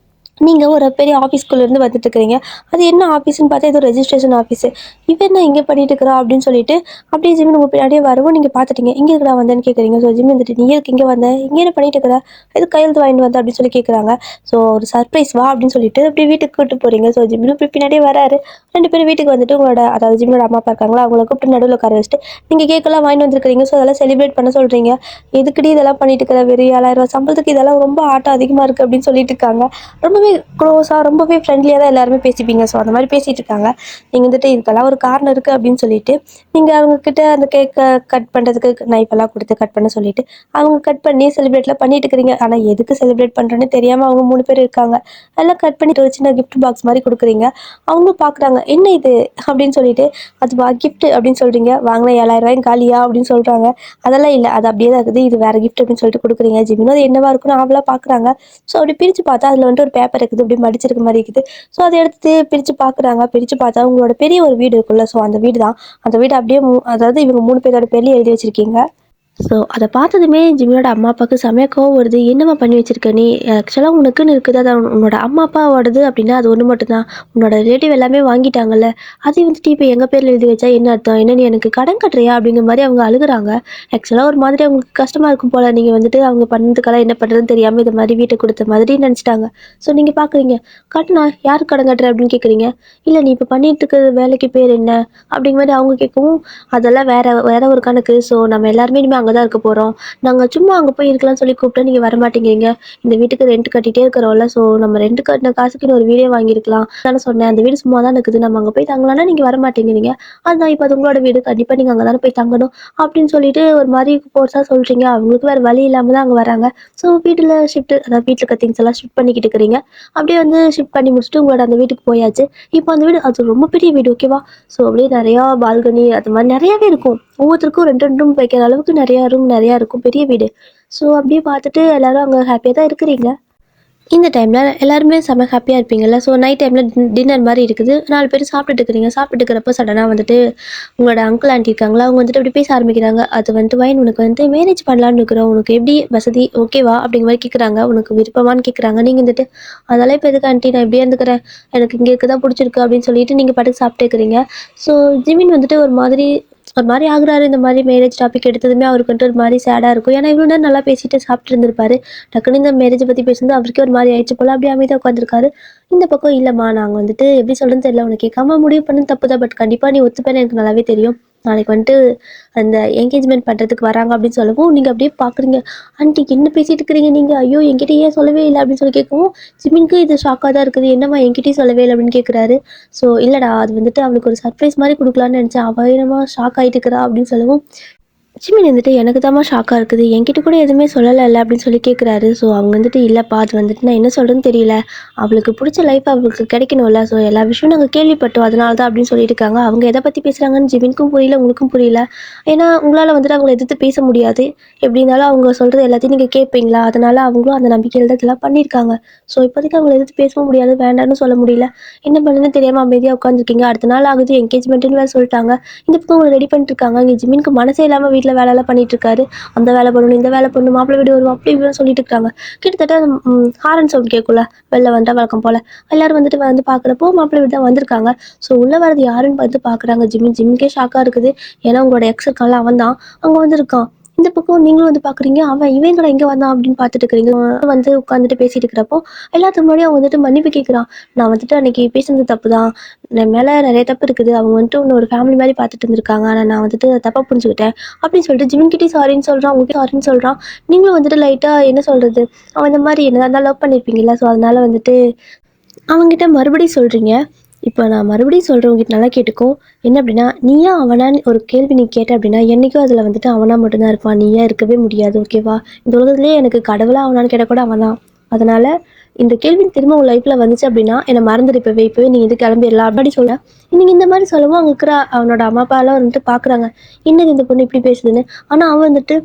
நீங்கள் ஒரு பெரிய ஆஃபீஸ்குள்ளேருந்து வந்துட்டு இருக்கிறீங்க. அது என்ன ஆஃபீஸ்ன்னு பார்த்தா ஏதோ ரெஜிஸ்ட்ரேஷன் ஆஃபீஸு. இவன் என்ன இங்கே பண்ணிட்டு இருக்கிறா அப்படின்னு சொல்லிட்டு அப்படியே ஜிமின் உங்கள் பின்னாடியே வரவும் நீங்கள் பார்த்துட்டீங்க. இங்கே இருக்கிறா வந்தேன்னு கேட்குறீங்க. ஸோ ஜிமின் வந்துட்டு நீ எதுக்கு இங்கே வந்த, இங்கே என்ன பண்ணிட்டு இருக்கிற, இது கையெழுத்து வாங்கிட்டு வந்த அப்படின்னு சொல்லி கேட்குறாங்க. ஸோ ஒரு சர்ப்ரைஸ் வா அப்படின்னு சொல்லிட்டு அப்படியே வீட்டுக்கு கூப்பிட்டு போகிறீங்க. ஸோ ஜிமின் இப்படி பின்னாடியே வராரு. 2 பேரும் வீட்டுக்கு வந்துட்டு உங்களோட அதாவது ஜிமினோட அம்மா அப்பா இருக்காங்களா, அவங்கள கூப்பிட்டு நடுவில் உட்கார வச்சுட்டு நீங்கள் கேக்கெல்லாம் வாங்கிட்டு வந்துருக்கிறீங்க. ஸோ அதெல்லாம் செலிப்ரேட் பண்ண சொல்கிறீங்க. எதுக்குடி இதெல்லாம் பண்ணிட்டு இருக்கிற, வெறும் 7,000 சம்பளத்துக்கு இதெல்லாம் ரொம்ப ஆட்டம் அதிகமாக இருக்குது அப்படின்னு சொல்லிட்டு இருக்காங்க. ரொம்பவே க்ளோஸாக ரொம்பவே ஃப்ரெண்ட்லியாக தான் எல்லாருமே பேசிப்பீங்க. ஸோ அந்த மாதிரி பேசிகிட்டு இருக்காங்க. நீங்கள் வந்துட்டு இதுக்கெல்லாம் ஒரு காரணம் இருக்குது அப்படின்னு சொல்லிட்டு நீங்கள் அவங்கக்கிட்ட அந்த கேக்கை கட் பண்ணுறதுக்கு நைஃபெல்லாம் கொடுத்து கட் பண்ண சொல்லிவிட்டு அவங்க கட் பண்ணி செலிப்ரேட்லாம் பண்ணிட்டு இருக்கிறீங்க. ஆனால் எதுக்கு செலிப்ரேட் பண்ணுறோன்னு தெரியாமல் அவங்க 3 பேர் இருக்காங்க. எல்லாம் கட் பண்ணிட்டு ஒரு சின்ன கிஃப்ட் பாக்ஸ் மாதிரி கொடுக்குறீங்க. அவங்களும் பார்க்குறாங்க, என்ன இது அப்படின்னு சொல்லிட்டு, அதுவா கிஃப்ட் அப்படின்னு சொல்கிறீங்க, வாங்கின 7,000 காலியா அப்படின்னு சொல்கிறாங்க. அதெல்லாம் இல்லை, அது அப்படியே தான் இருக்குது, இது வேறு கிஃப்ட் அப்படின்னு சொல்லிட்டு கொடுக்குறீங்க. ஜிமினும் அது என்னவா இருக்குன்னு அவளாக பார்க்குறாங்க. ஸோ அப்படி பிரித்து பார்த்தா அதில் வந்துட்டு ஒரு பேப்பர் இருக்குது, அப்படி மடிச்சிருக்க மாதிரி இருக்குது. ஸோ அதை எடுத்து பிரித்து பார்க்குறாங்க. பிரித்து பார்த்தா உங்களோட பெரிய ஒரு வீடு இருக்குல்ல, ஸோ அந்த வீடு தான். அந்த வீடு அப்படியே அதாவது இவங்க 3 பேரோட பேர்லையும் எழுதி வச்சுருக்கீங்க. ஸோ அதை பார்த்ததுமே ஜிமியோட அம்மா அப்பாவுக்கு செமையாக கோவம் வருது. என்னம்மா பண்ணி வச்சிருக்க நீ, ஆக்சுவலாக உனக்குன்னு இருக்குது, அது உன்னோட அம்மா அப்பாவோடது அப்படின்னா அது ஒன்று மட்டும்தான், உன்னோட ரிலேட்டிவ் எல்லாமே வாங்கிட்டாங்கல்ல, அதை வந்துட்டு இப்போ எங்கள் பேரில் எழுதி வச்சா என்ன அர்த்தம், என்ன நீ எனக்கு கடன் கட்டுறியா அப்படிங்கிற மாதிரி அவங்க அழுகுறாங்க. ஆக்சுவலாக ஒரு மாதிரி அவங்களுக்கு கஷ்டமாக இருக்கும் போல், நீங்கள் வந்துட்டு அவங்க பண்ணதுக்கெல்லாம் என்ன பண்ணுறதுன்னு தெரியாமல் இது மாதிரி வீட்டை கொடுத்த மாதிரி நினச்சிட்டாங்க. ஸோ நீங்கள் பார்க்குறீங்க, கட்டுனா யாருக்கு கடன் கட்டுற அப்படின்னு கேட்குறீங்க. இல்லை நீ இப்போ பண்ணிட்டு இருக்கிற வேலைக்கு பேர் என்ன அப்படிங்கிற மாதிரி அவங்க கேட்கவும், அதெல்லாம் வேற ஒரு கணக்கு. ஸோ நம்ம எல்லாருமே இனிமேல் அங்கே தான் இருக்க போகிறோம், நாங்கள் சும்மா அங்கே போய் இருக்கலாம்னு சொல்லி கூப்பிட்டா நீங்கள் வரமாட்டேங்கிறீங்க, இந்த வீட்டுக்கு ரெண்ட் கட்டிகிட்டே இருக்கிறோம்ல, ஸோ நம்ம ரெண்ட் கட்டின காசுக்கு ஒரு வீடே வாங்கியிருக்கலாம் தானே சொன்னேன், அந்த வீடு சும்மா தான் இருக்குது, நம்ம அங்கே போய் தங்கலாம்னா நீங்கள் வரமாட்டேங்கிறீங்க, அதுதான் இப்போ அது உங்களோட வீடு, கண்டிப்பாக நீங்கள் அங்கே தானே போய் தங்கணும் அப்படின்னு சொல்லிட்டு ஒரு மாதிரி ஃபோர்ஸாக சொல்கிறீங்க. அவங்களுக்கு வேறு வழி இல்லாமல் தான் அங்கே வராங்க. ஸோ வீட்டில் ஷிஃப்ட், அதாவது வீட்டில் இருக்க திங்ஸ் எல்லாம் ஷிஃப்ட் பண்ணிக்கிட்டு இருக்கிறீங்க. அப்படியே வந்து ஷிஃப்ட் பண்ணி முடிச்சுட்டு உங்களோட அந்த வீட்டுக்கு போயாச்சு. இப்போ அந்த வீடு அது ரொம்ப பெரிய வீடு, ஓகேவா, ஸோ அப்படியே நிறையா பால்கனி அது மாதிரி நிறையாவே இருக்கும். ஒவ்வொருத்தருக்கும் 2 ரூம் வைக்கிற அளவுக்கு நிறையா ரூம் நிறையா இருக்கும், பெரிய வீடு. ஸோ அப்படியே பார்த்துட்டு எல்லோரும் அங்கே ஹாப்பியாக தான் இருக்கிறீங்க. இந்த டைமில் எல்லாருமே செம்ம ஹாப்பியாக இருப்பீங்கள்ல. ஸோ நைட் டைமில் டின்னர் மாதிரி இருக்குது, 4 பேர் சாப்பிட்டுட்டு இருக்கிறீங்க. சாப்பிட்டுட்டு இருக்கிறப்ப சடனாக வந்துட்டு உங்களோட அங்கிள் ஆண்டி இருக்காங்களா, அவங்க வந்துட்டு அப்படி பேச ஆரம்பிக்கிறாங்க. அது வந்துட்டு வைன் உனக்கு வந்துட்டு மேரேஜ் பண்ணலான்னு இருக்கிறோம், உனக்கு எப்படி வசதி ஓகேவா அப்படிங்கிற மாதிரி கேட்குறாங்க. உனக்கு விருப்பமானு கேட்குறாங்க. நீங்கள் வந்துட்டு அதெல்லாம் இப்போ எதுக்கு ஆண்டி, நான் இப்படியே இருந்துக்கிறேன், எனக்கு இங்கே இருக்க தான் பிடிச்சிருக்கு அப்படின்னு சொல்லிட்டு நீங்கள் பாட்டுக்கு சாப்பிட்டு இருக்கிறீங்க. ஸோ ஜிமின் வந்துட்டு ஒரு மாதிரி ஆகுறாரு. இந்த மாதிரி மேரேஜ் டாபிக் எடுத்ததுமே அவருக்கு வந்துட்டு ஒரு மாதிரி சேடாக இருக்கும். ஏன்னா இவ்வளோ நேரம் நல்லா பேசிட்டு சாப்பிட்டு இருந்திருப்பாரு. டக்குன்னு இந்த மேரேஜை பற்றி பேசும்போது அவருக்கே ஒரு மாதிரி ஆயிடுச்சு போல். அப்படியே அமைதியாக உட்காந்துருக்காரு. இந்த பக்கம் இல்லைம்மா நாங்கள் வந்துட்டு எப்படி சொல்கிறேன்னு தெரியல, உனக்கு கேட்காம முடிவு பண்ணது தப்பு தான், பட் கண்டிப்பாக நீ ஒத்துப்பேன்னு எனக்கு நல்லாவே தெரியும். நாளைக்கு வந்துட்டு அந்த என்கேஜ்மெண்ட் பண்ணுறதுக்கு வராங்க அப்படின்னு சொல்லவும் நீங்கள் அப்படியே பார்க்குறீங்க. ஆண்டி என்ன பேசிட்டு இருக்கிறீங்க நீங்கள், ஐயோ என்கிட்ட ஏன் சொல்லவே இல்லை அப்படின்னு சொல்லி கேட்கவும் ஜிமின்க்கு இது ஷாக்காக தான் இருக்குது. என்னம்மா என்கிட்டயும் சொல்லவே இல்லை அப்படின்னு கேட்குறாரு. ஸோ இல்லைடா அது வந்துட்டு அவளுக்கு ஒரு சர்ப்ரைஸ் மாதிரி கொடுக்கலான்னு நினச்சேன், அவள் என்னமா ஷாக் ஆகிட்டு இருக்கிறா அப்படின்னு சொல்லவும் ஜிமின் வந்துட்டு எனக்கு தாம்மா ஷாக்காக இருக்குது, என்கிட்ட கூட எதுவுமே சொல்லலைல்ல அப்படின்னு சொல்லி கேட்குறாரு. ஸோ அவங்க வந்துட்டு இல்லைப்பா அது வந்துட்டு நான் என்ன சொல்கிறேன்னு தெரியல, அவளுக்கு பிடிச்ச லைஃப் அவளுக்கு கிடைக்கணும்ல, ஸோ எல்லா விஷயமும் நாங்கள் கேள்விப்பட்டோம் அதனால தான் அப்படின்னு சொல்லிட்டு இருக்காங்க. அவங்க எதை பற்றி பேசுகிறாங்கன்னு ஜிமினுக்கும் புரியல, உங்களுக்கும் புரியல. ஏன்னா உங்களால் வந்துட்டு அவங்கள எதிர்த்து பேச முடியாது. எப்படி இருந்தாலும் அவங்க சொல்கிறது எல்லாத்தையும் நீங்கள் கேட்பீங்களா, அதனால அவங்களும் அந்த நம்பிக்கையில் தான் இதெல்லாம் பண்ணியிருக்காங்க. ஸோ இப்போதைக்கு அவங்கள எதிர்த்து பேசவும் முடியாது, வேண்டான்னு சொல்ல முடியல. என்ன பண்ணுன்னு தெரியாமல் அமைதியாக உட்காந்துருக்கீங்க. அடுத்த நாள் ஆகுது, என்கேஜ்மெண்ட்டுன்னு வேறு சொல்லிட்டாங்க. இந்த பக்கம் அவங்க ரெடி பண்ணிட்டு இருக்காங்க. இங்கே ஜிமினுக்கு மனசே இல்லாமல் வீட்டில் வேலையெல்லாம் பண்ணிட்டு இருக்காரு. அந்த வேலை பண்ணணும், இந்த வேலை பண்ணணும், மாப்பிள்ளை வீடு வருவோம் அப்படி இப்படின்னு சொல்லிட்டு இருக்காங்க. கிட்டத்தட்ட ஹாரன் சவுண்ட் கேட்கும்ல, வெளில வந்தால் வழக்கம் போல் எல்லாரும் வந்துட்டு வந்து பார்க்குறப்போ மாப்பிள்ளை வீடு தான் வந்திருக்காங்க. ஸோ உள்ளே வரது யாருன்னு பார்த்து பார்க்குறாங்க. ஜிமின்கே ஷாக்காக இருக்குது. ஏன்னா உங்களோட எக்ஸ் இருக்கான்ல அவன் தான் அங்கே வந்திருக்கான். இந்த பக்கம் நீங்களும் வந்து பார்க்குறீங்க, அவன் இவன் கூட எங்கே வந்தான் அப்படின்னு பார்த்துட்டு இருக்கிறீங்க. வந்து உட்காந்துட்டு பேசிட்டு இருக்கிறப்போ எல்லாத்துக்கு முன்னாடியும் அவன் வந்துட்டு மன்னிப்பு கேட்குறான். நான் வந்துட்டு அன்னைக்கு பேசுனது தப்பு தான், என் மேலே நிறைய தப்பு இருக்குது, அவங்க வந்துட்டு ஒன்று ஒரு ஃபேமிலி மாதிரி பார்த்துட்டு இருந்திருக்காங்க, ஆனால் நான் வந்துட்டு தப்பாக புரிஞ்சுக்கிட்டேன் அப்படின்னு சொல்லிட்டு ஜிமின்கிட்டே சாரின்னு சொல்கிறான், உங்ககிட்ட சாரின்னு சொல்கிறான். நீங்களும் வந்துட்டு லைட்டாக என்ன சொல்கிறது, அவன் இந்த மாதிரி என்ன இருந்தாலும் லவ் பண்ணியிருப்பீங்களா, ஸோ அதனால வந்துட்டு அவங்ககிட்ட மறுபடியும் சொல்கிறீங்க. இப்போ நான் மறுபடியும் சொல்கிறேன், உங்ககிட்ட நல்லா கேட்டுக்கோ. என்ன அப்படின்னா, நீயா அவனான்னு ஒரு கேள்வி நீ கேட்ட அப்படின்னா என்றைக்கும் அதில் வந்துட்டு அவனா மட்டும்தான் இருப்பான், நீயா இருக்கவே முடியாது. ஓகேவா? இந்த உலகத்துலேயே எனக்கு கடவுளாக அவனான்னு கேட்டால் கூட அவன் தான். அதனால் இந்த கேள்வி திரும்ப உன் லைஃப்பில் வந்துச்சு அப்படின்னா என்னை மறந்துடு, இப்போவே நீ இது கிளம்பிடலாம் அப்படி சொல்ல. நீங்கள் இந்த மாதிரி சொல்லவும் அங்கே இருக்கிற அவனோட அம்மா அப்பாலாம் வந்துட்டு பார்க்குறாங்க, என்னது இந்த பொண்ணு இப்படி பேசுதுன்னு. ஆனால் அவன் வந்துட்டு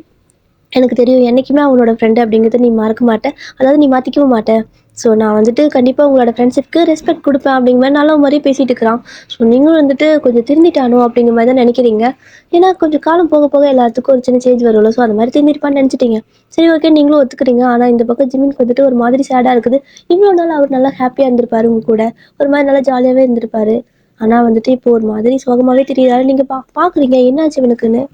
எனக்கு தெரியும் என்றைக்குமே அவனோட ஃப்ரெண்டு அப்படிங்கிறத நீ மறக்க மாட்டேன், அதாவது நீ மாற்றிக்கவும் மாட்டேன். ஸோ நான் வந்துட்டு கண்டிப்பாக உங்களோட ஃப்ரெண்ட்ஷிப்க்கு ரெஸ்பெக்ட் கொடுப்பேன் அப்படிங்கிற மாதிரி நல்ல மாதிரி பேசிகிட்டு இருக்கிறான். ஸோ நீங்களும் வந்துட்டு கொஞ்சம் திருந்திட்டானோ அப்படிங்கிற மாதிரி தான் நினைக்கிறீங்க. ஏன்னா கொஞ்சம் காலம் போக போக எல்லாத்துக்கும் ஒரு சின்ன சேஞ்ச் வரும்ல, ஸோ அந்த மாதிரி திருந்திருப்பான்னு நினச்சிட்டீங்க. சரி ஓகே நீங்களும் ஒத்துக்கிறீங்க. ஆனால் இந்த பக்கம் ஜிமினுக்கு வந்துட்டு ஒரு மாதிரி சேடாக இருக்குது. இவ்வளோ நாள் அவர் நல்லா ஹாப்பியாக இருந்திருப்பாரு, உங்க கூட ஒரு மாதிரி நல்லா ஜாலியாகவே இருந்திருப்பாரு. ஆனால் வந்துட்டு இப்போ ஒரு மாதிரி சோகமாகவே தெரியுறாரு. நீங்கள் பார்க்குறீங்க என்னாச்சு இவனுக்குன்னு.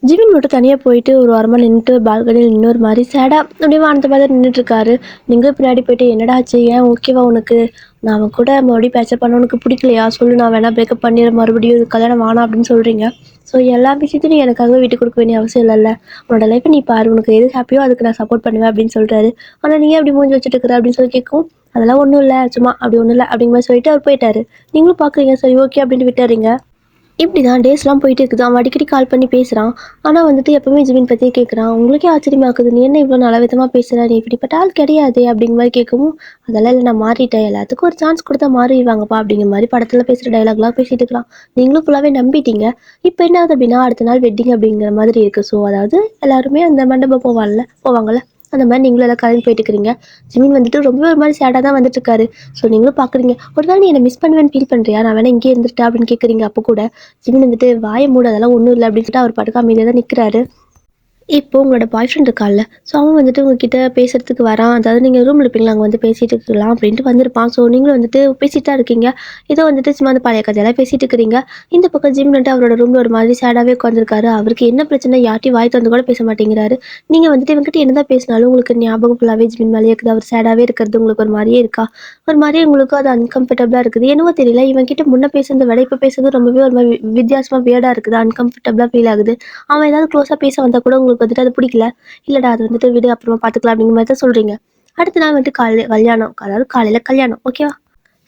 ஜிமின் மட்டும் தனியாக போயிட்டு ஒரு ஓரமாக நின்றுட்டு பால்கனியில் இன்னொரு மாதிரி சேடாக அப்படியே வானத்தை பார்த்து நின்றுட்டுருக்காரு. நீங்கள் பின்னாடி போயிட்டு என்னடா ஆச்சு, ஏன் ஓகேவா உனக்கு, நான் அவன் கூட மறுபடியும் பேச்சப் பண்ண உனக்கு பிடிக்கலையா சொல்லு, நான் வேணா பிரேக்கப் பண்ணிடுறேன், மறுபடியும் இது கல்யாணம் வேணாம் அப்படின்னு சொல்கிறீங்க. ஸோ எல்லா விஷயத்தையும் நீ எனக்காக விட்டு கொடுக்க வேண்டிய அவசியம் இல்லைல்ல, உன்னோட லைஃப்பை நீ பாரு, உனக்கு எது ஹாப்பியோ அதுக்கு நான் சப்போர்ட் பண்ணுவேன் அப்படின்னு சொல்கிறாரு. ஆனால் நீ அப்படி மூஞ்சி வச்சுட்டு இருக்கிற அப்படின்னு சொல்லி கேட்கும். அதெல்லாம் ஒன்றும் இல்லை, சும்மா அப்படி ஒன்றும் இல்லை அப்படிங்கிற மாதிரி சொல்லிட்டு அவர் போயிட்டாரு. நீங்களும் பார்க்குறீங்க, சரி ஓகே அப்படின்னு விட்டுறீங்க. இப்படி தான் டேஸ்லாம் போயிட்டு இருக்குது. அவன் அடிக்கடி கால் பண்ணி பேசுகிறான். ஆனால் வந்துட்டு எப்போவுமே ஜிமின் பற்றியே கேட்குறான். உங்களுக்கே ஆச்சரியமாக்குது, நீ என்ன இவ்வளோ நல்ல விதமாக பேசுகிற, நீ இப்படிப்பட்ட ஆள் கிடையாது அப்படிங்கிற மாதிரி கேட்கவும், அதெல்லாம் இல்லை நான் மாறிட்டேன், எல்லாத்துக்கும் ஒரு சான்ஸ் கொடுத்தா மாறிடுவாங்கப்பா அப்படிங்கிற மாதிரி படத்தில் பேசுகிற டைலாக்லாம் பேசிட்டு இருக்கலாம். நீங்களும் ஃபுல்லாகவே நம்பிட்டீங்க. இப்போ என்ன ஆகுது அப்படின்னா அடுத்த நாள் வெட்டிங் அப்படிங்கிற மாதிரி இருக்குது. ஸோ அதாவது எல்லாருமே அந்த மண்டபம் போவாங்கல்ல, அந்த மாதிரி நீங்களும் எல்லாம் கிளம்பி போயிட்டு இருக்கிறீங்க. ஜிமின் வந்துட்டு ரொம்ப ஒரு மாதிரி சேடாக தான் வந்துட்டு இருக்காரு. ஸோ நீங்களும் பார்க்குறீங்க, ஒரு வேளை நீ என்னை மிஸ் பண்ணுவேன்னு ஃபீல் பண்ணுறியா, நான் வேணா இங்கே இருந்துட்டேன் அப்படின்னு கேட்குறீங்க. அப்போ கூட ஜிமின் வந்துட்டு வாயை மூடு, அதெல்லாம் ஒன்றும் இல்லை அப்படின்னு சொல்லிட்டு அவர் பாட்டுக்கு அமைதியாக தான் நிற்கிறாரு. இப்போ உங்களோட பாய் ஃப்ரெண்ட் இருக்கான்ல, ஸோ அவன் வந்துட்டு உங்ககிட்ட பேசுறதுக்கு வரான். அதாவது நீங்கள் ரூமில் இருப்பீங்களா, அங்கே வந்து பேசிட்டு இருக்கலாம் அப்படின்ட்டு வந்திருப்பான். ஸோ நீங்களும் வந்துட்டு பேசிட்டு தான் இருக்கீங்க. ஏதோ வந்துட்டு சும்மா அந்த பழைய கதையெல்லாம் பேசிட்டு இருக்கிறீங்க. இந்த பக்கம் ஜிம் வந்துட்டு அவரோட ரூமில் ஒரு மாதிரி சேடாகவே உட்காந்துருக்காரு. அவருக்கு என்ன பிரச்சனை, யார்ட்டையும் வாய் திறந்து கூட பேச மாட்டேங்கிறாரு. நீங்கள் வந்துட்டு இவங்ககிட்ட என்னதான் பேசினாலும் உங்களுக்கு ஞாபகம் ஃபுல்லாகவே ஜிமின் மேலேயே இருக்குது. அவர் சேடாகவே இருக்கிறது உங்களுக்கு ஒரு மாதிரியே இருக்கா, ஒரு மாதிரி உங்களுக்கு அது அன்கம்ஃபர்டபுளாக இருக்குது. என்னவோ தெரியல, இவங்ககிட்ட முன்ன பேசுறத விட இப்போ பேசுறது ரொம்பவே ஒரு மாதிரி வித்தியாசமாக வியர்டாக இருக்குது, அன்கம்ஃபர்டபுளாக ஃபீல் ஆகுது. அவன் ஏதாவது க்ளோஸாக பேச வந்தால் கூட உங்களுக்கு வந்துட்டு அது பிடிக்கல. இல்லைடா அது வந்துட்டு விடு அப்புறமா பார்த்துக்கலாம் அப்படிங்கிற மாதிரி தான் சொல்கிறீங்க. அடுத்த நாள் வந்துட்டு கல்யாணம், அதாவது காலையில் கல்யாணம், ஓகேவா?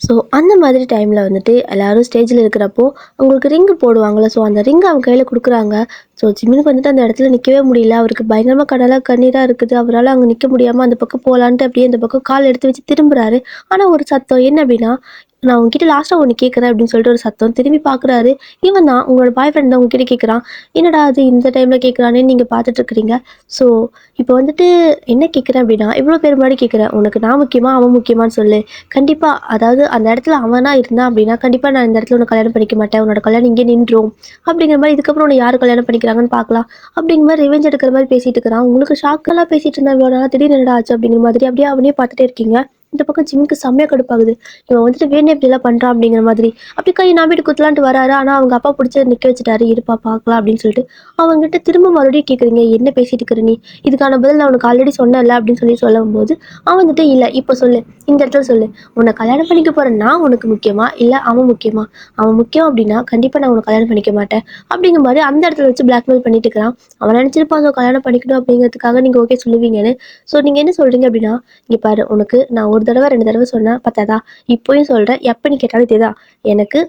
ஸோ அந்த மாதிரி டைமில் வந்துட்டு எல்லோரும் ஸ்டேஜில் இருக்கிறப்போ அவங்களுக்கு ரிங்கு போடுவாங்கள்ல, ஸோ அந்த ரிங்கு அவங்க கையில் கொடுக்குறாங்க. ஸோ ஜிமினுக்கு வந்துட்டு அந்த இடத்துல நிற்கவே முடியல. அவருக்கு பயங்கரமாக கண்ணீராக இருக்குது. அவரால் அங்கே நிற்க முடியாமல் அந்த பக்கம் போகலான்ட்டு அப்படியே அந்த பக்கம் கால் எடுத்து வச்சு திரும்புகிறாரு. ஆனால் ஒரு சத்தம் என்ன அப்படின்னா, நான் உங்ககிட்ட லாஸ்ட்டாக ஒன்று கேட்குறேன் அப்படின்னு சொல்லிட்டு ஒரு சத்தம். திரும்பி பார்க்குறாரு. இவன் தான் உங்களோட பாய் ஃப்ரெண்ட் தான் உங்ககிட்ட கேட்குறான். என்னடா அது இந்த டைமில் கேட்குறானே நீங்கள் பார்த்துட்ருக்குறீங்க. ஸோ இப்போ வந்துட்டு என்ன கேட்குறேன் அப்படின்னா, இவ்வளோ பேர் முன்னாடி கேட்குறேன், உனக்கு நான் முக்கியமா அவன் முக்கியமானு சொல்லு. கண்டிப்பாக அதாவது அந்த இடத்துல அவனா இருந்தான் அப்படின்னா கண்டிப்பாக நான் இந்த இடத்துல உன்னை கல்யாணம் பண்ணிக்க மாட்டேன், உன்னோட கல்யாணம் இங்கே நின்றோம் அப்படிங்கிற மாதிரி, இதுக்கப்புறம் உன்னை யார் கல்யாணம் பண்ணிக்கிறாங்கன்னு பார்க்கலாம் அப்படிங்கிற மாதிரி ரிவெஞ்ச் எடுக்கிற மாதிரி பேசிட்டு இருக்கிறான். உங்களுக்கு ஷாக்கெல்லாம் பேசிட்டு இருந்தா இவ்வளோ நாள் திடீர்னு என்னடா ஆச்சு அப்படிங்கிற மாதிரி அப்படியே அவனே பார்த்துட்டே இருக்கீங்க. இந்த பக்கம் ஜிம்முக்கு செம்மையாக கடுப்பாகுது. இவன் வந்துட்டு வேணே இப்படிலாம் பண்ணுறான் அப்படிங்கிற மாதிரி அப்படி கை நம்பிட்டு குத்தலான்ட்டு வராரு. ஆனால் அவங்க அப்பா பிடிச்சி நிற்க வச்சுட்டாரு. இருப்பா பார்க்கலாம் அப்படின்னு சொல்லிட்டு அவங்ககிட்ட திரும்ப மறுபடியும் கேட்குறீங்க, என்ன பேசிட்டு இருக்கிற நீ, இதுக்கான பதில் நான் உனக்கு ஆல்ரெடி சொன்னேன்ல அப்படின்னு சொல்லும்போது அவன் வந்துட்டு இல்லை இப்போ சொல்லு, இந்த இடத்துல சொல்லு, உன்னை கல்யாணம் பண்ணிக்க போற நான் உனக்கு முக்கியமா இல்லை அவன் முக்கியமா? அவன் முக்கியம் அப்படின்னா கண்டிப்பாக நான் உன்னை கல்யாணம் பண்ணிக்க மாட்டேன் அப்படிங்கிற மாதிரி அந்த இடத்துல வச்சு பிளாக்மெயில் பண்ணிட்டு இருக்கிறான். அவன் நினச்சிருப்பான் ஸோ கல்யாணம் பண்ணிக்கணும் அப்படிங்கிறதுக்காக நீங்கள் ஓகே சொல்லுவீங்கன்னு. ஸோ நீங்கள் என்ன சொல்கிறீங்க அப்படின்னா, இங்கே பாரு, உனக்கு நான் ஒரு தடவை 2 தடவை சொன்னேன் பத்தாதா, இப்போயும் சொல்கிறேன், எப்போ நீ கேட்டாலும் இதுதான். எனக்கு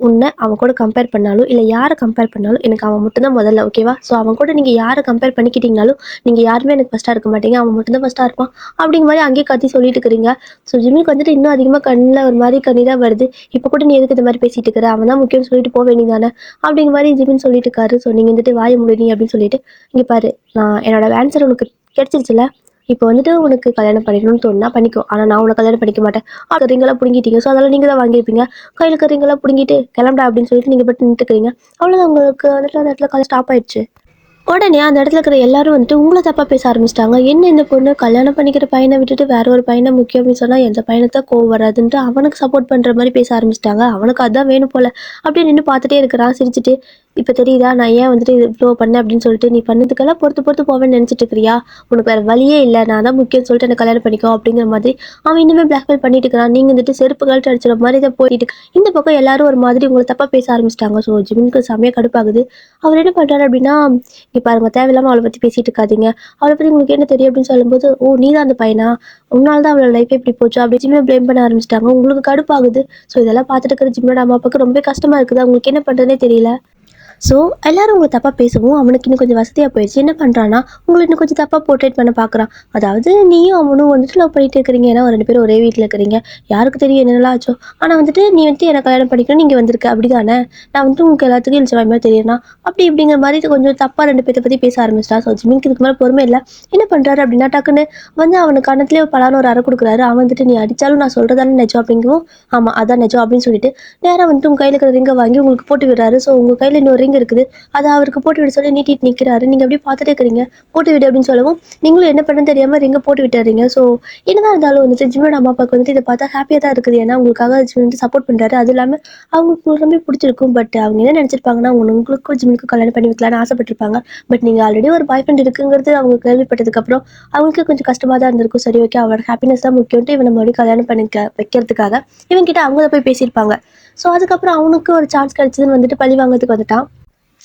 உன்னை அவன் கூட கம்பேர் பண்ணாலும் இல்லை யாரை கம்பேர் பண்ணாலும் எனக்கு அவன் மட்டும்தான் முதல்ல, ஓகேவா? ஸோ அவன் கூட நீங்கள் யாரை கம்பேர் பண்ணிக்கிட்டீங்கனாலும் நீங்கள் யாருமே எனக்கு ஃபஸ்ட்டாக இருக்க மாட்டீங்க, அவன் மட்டும்தான் ஃபஸ்ட்டாக இருப்பான் அப்படிங்கிற மாதிரி அங்கேயே கத்தி சொல்லிட்டு இருக்கிறீங்க. ஸோ ஜிம்மிக்கு வந்துட்டு இன்னும் அதிகமாக கண்ணில் ஒரு மாதிரி கண்ணீராக வருது. இப்போ கூட நீ எதுக்கு இந்த மாதிரி பேசிட்டு இருக்கிற, அவன் தான் முக்கியம்னு சொல்லிட்டு போக வேண்டியதானே அப்படிங்கிற மாதிரி ஜிமின் சொல்லிட்டு இருக்காரு. ஸோ நீங்கள் வந்துட்டு வாய முடியும் அப்படின்னு சொல்லிட்டு, இங்கே பாரு, நான் என்னோட ஆன்சர் உனக்கு கிடைச்சிருச்சுல, இப்போ வந்துட்டு உனக்கு கல்யாணம் பண்ணிக்கணும்னு தோணுனா பண்ணிக்கோ, ஆனால் நான் உனக்கு கல்யாணம் பண்ணிக்க மாட்டேன். அது ரிங்கெல்லாம் பிடுங்கிட்டீங்க, ஸோ அதெல்லாம் நீங்கள் தான் வாங்கியிருப்பீங்க. கையில் இருக்க ரிங்கெல்லாம் பிடுங்கிட்டு கிளம்புடா அப்படின்னு சொல்லிட்டு நீங்கள் பட்டு நின்றுக்கிறீங்க. அவ்வளோதான், உங்களுக்கு வந்துட்டு அந்த இடத்துல கல்யாணம் ஸ்டாப் ஆயிடுச்சு. உடனே அந்த இடத்துல இருக்கிற எல்லாரும் வந்துட்டு உங்களை தப்பாக பேச ஆரம்பிச்சிட்டாங்க. என்ன இந்த பொண்ணு கல்யாணம் பண்ணிக்கிற பையனை விட்டுட்டு வேற ஒரு பையனை முக்கியம் அப்படின்னு சொன்னால் எந்த பையனத்தை கோவம் வராதுன்ட்டு அவனுக்கு சப்போர்ட் பண்ணுற மாதிரி பேச ஆரம்பிச்சிட்டாங்க. அவனுக்கு அதுதான் வேணும் போல அப்படின்னு நின்று பார்த்துட்டே இருக்கிறான் சிரிச்சுட்டு. இப்போ தெரியுதா நான் ஏன் வந்துட்டு இது இவ்வளோ பண்ணேன் அப்படின்னு சொல்லிட்டு, நீ பண்ணதுக்கெல்லாம் பொறுத்து பொறுத்து போவேன்னு நினச்சிட்டு இருக்கிறியா? உனக்கு வேறு வழியே இல்லை, நான் தான் முக்கியம்னு சொல்லிட்டு எனக்கு கல்யாணம் பண்ணிக்கோ அப்படிங்கிற மாதிரி அவன் இன்னுமே பிளாக்மெயில் பண்ணிட்டு இருக்கிறான். நீங்கள் வந்துட்டு செருப்பு கழட்டு அடிச்சிட மாதிரி இதை போயிட்டு இந்த பக்கம் எல்லாரும் ஒரு மாதிரி உங்களை தப்பாக பேச ஆரம்பிச்சிட்டாங்க. ஸோ ஜிம்முக்கு செமையாக கடுப்பாகுது. அவர் என்ன பண்ணுறாரு அப்படின்னா, இங்கே பாருங்க, தேவையில்லாமல் அவளை பற்றி பேசிட்டு இருக்காதீங்க, அவளை பற்றி உங்களுக்கு என்ன தெரியும் அப்படின்னு சொல்லும்போது, ஓ நீ தான் அந்த பையனா, உன்னால தான் அவளோட லைஃப் எப்படி போச்சு அப்படி ஜிம்மை ப்ளேம் பண்ண ஆரம்பிச்சிட்டாங்க. உங்களுக்கு கடுப்பாகுது. ஸோ இதெல்லாம் பார்த்துட்டு இருக்கிற ஜிம்மோட அம்மா அப்பாவுக்கு ரொம்பவே கஷ்டமாக இருக்குது. அவங்களுக்கு என்ன பண்ணுறதுனே தெரியல. ஸோ எல்லாரும் உங்களை தப்பாக பேசவும் அவனுக்கு இன்னும் கொஞ்சம் வசதியாக போயிடுச்சு. என்ன பண்ணுறான்னா, உங்களை இன்னும் கொஞ்சம் தப்பாக போர்ட்ரேட் பண்ண பார்க்குறான். அதாவது நீயும் அவனும் வந்துட்டு லவ் பண்ணிட்டு இருக்கிறீங்க, ஏன்னா 2 பேரும் ஒரே வீட்டில் இருக்கிறீங்க, யாருக்கு தெரியும் என்னெல்லாம் ஆச்சோ. ஆனால் வந்துட்டு நீ வந்துட்டு எனக்கு கல்யாணம் பண்ணிக்கணும் நீங்கள் வந்திருக்க அப்படி தானே, நான் வந்துட்டு உங்களுக்கு எல்லாத்துக்கும் இழிச்ச மாதிரி தெரியும்னா அப்படி இப்படிங்கிற மாதிரி கொஞ்சம் தப்பாக 2 பேர்த்த பற்றி பேச ஆரம்பிச்சிட்டா. ஸோ ஜிமிக்கு இதுக்கு மேலே பொறுமை இல்லை. என்ன பண்ணுறாரு அப்படின்னா, டக்குன்னு வந்து அவனுக்கு கணத்துலேயே பலான ஒரு அறை கொடுக்குறாரு. அவன் வந்துட்டு நீ அடித்தாலும் நான் சொல்கிறதானே நிஜம் அப்படிங்கவும், ஆமாம் அதான் நிஜம் அப்படின்னு சொல்லிட்டு நேராக வந்துட்டு உங்கள் கையில் இருக்கிற ரிங்கை வாங்கி உங்களுக்கு போட்டு விடுறாரு. ஸோ உங்கள் கையில் இன்னொரு ரிங் இருக்குது, அதை அவருக்கு போட்டு விட சொல்லி நீட்டிட்டு நிற்கிறாரு. நீங்கள் அப்படியே பார்த்துட்டே இருக்கிறீங்க. போட்டு விடு அப்படின்னு சொல்லவும் நீங்களும் என்ன பண்ணு தெரியாமல் ரிங்கை போட்டு விட்டுறீங்க. ஸோ என்னதான் இருந்தாலும் வந்துட்டு ஜிம்மோட அம்மா அப்பாவுக்கு வந்துட்டு இதை பார்த்தா ஹாப்பியாக தான் இருக்குது, ஏன்னா உங்களுக்காக ஜிம் சப்போர்ட் பண்ணுறாரு. அது இல்லாமல் அவங்களுக்கு ரொம்ப பிடிச்சிருக்கும். பட் அவங்க என்ன நினச்சிருப்பாங்கன்னா, உங்களுக்கும் ஜிம்முக்கும் கல்யாணம் பண்ணி வைக்கலான்னு ஆசைப்பட்டிருப்பாங்க. பட் நீங்கள் ஆல்ரெடி ஒரு பாய் ஃப்ரெண்ட் இருக்குங்கிறது அவங்க கேள்விப்பட்டதுக்கப்புறம் அவங்களுக்கு கொஞ்சம் கஷ்டமாக தான் இருந்திருக்கும். சரி ஓகே, அவரோட ஹாப்பினஸ் தான் முக்கியம்ட்டு இவனை மறுபடியும் கல்யாணம் பண்ணிக்க வைக்கிறதுக்காக இவன்கிட்ட அவங்க தான் போய் பேசியிருப்பாங்க. ஸோ அதுக்கப்புறம் அவனுக்கு ஒரு சான்ஸ் கிடைச்சதுன்னு வந்துட்டு பழி வாங்கிறதுக்கு வந்துட்டான்.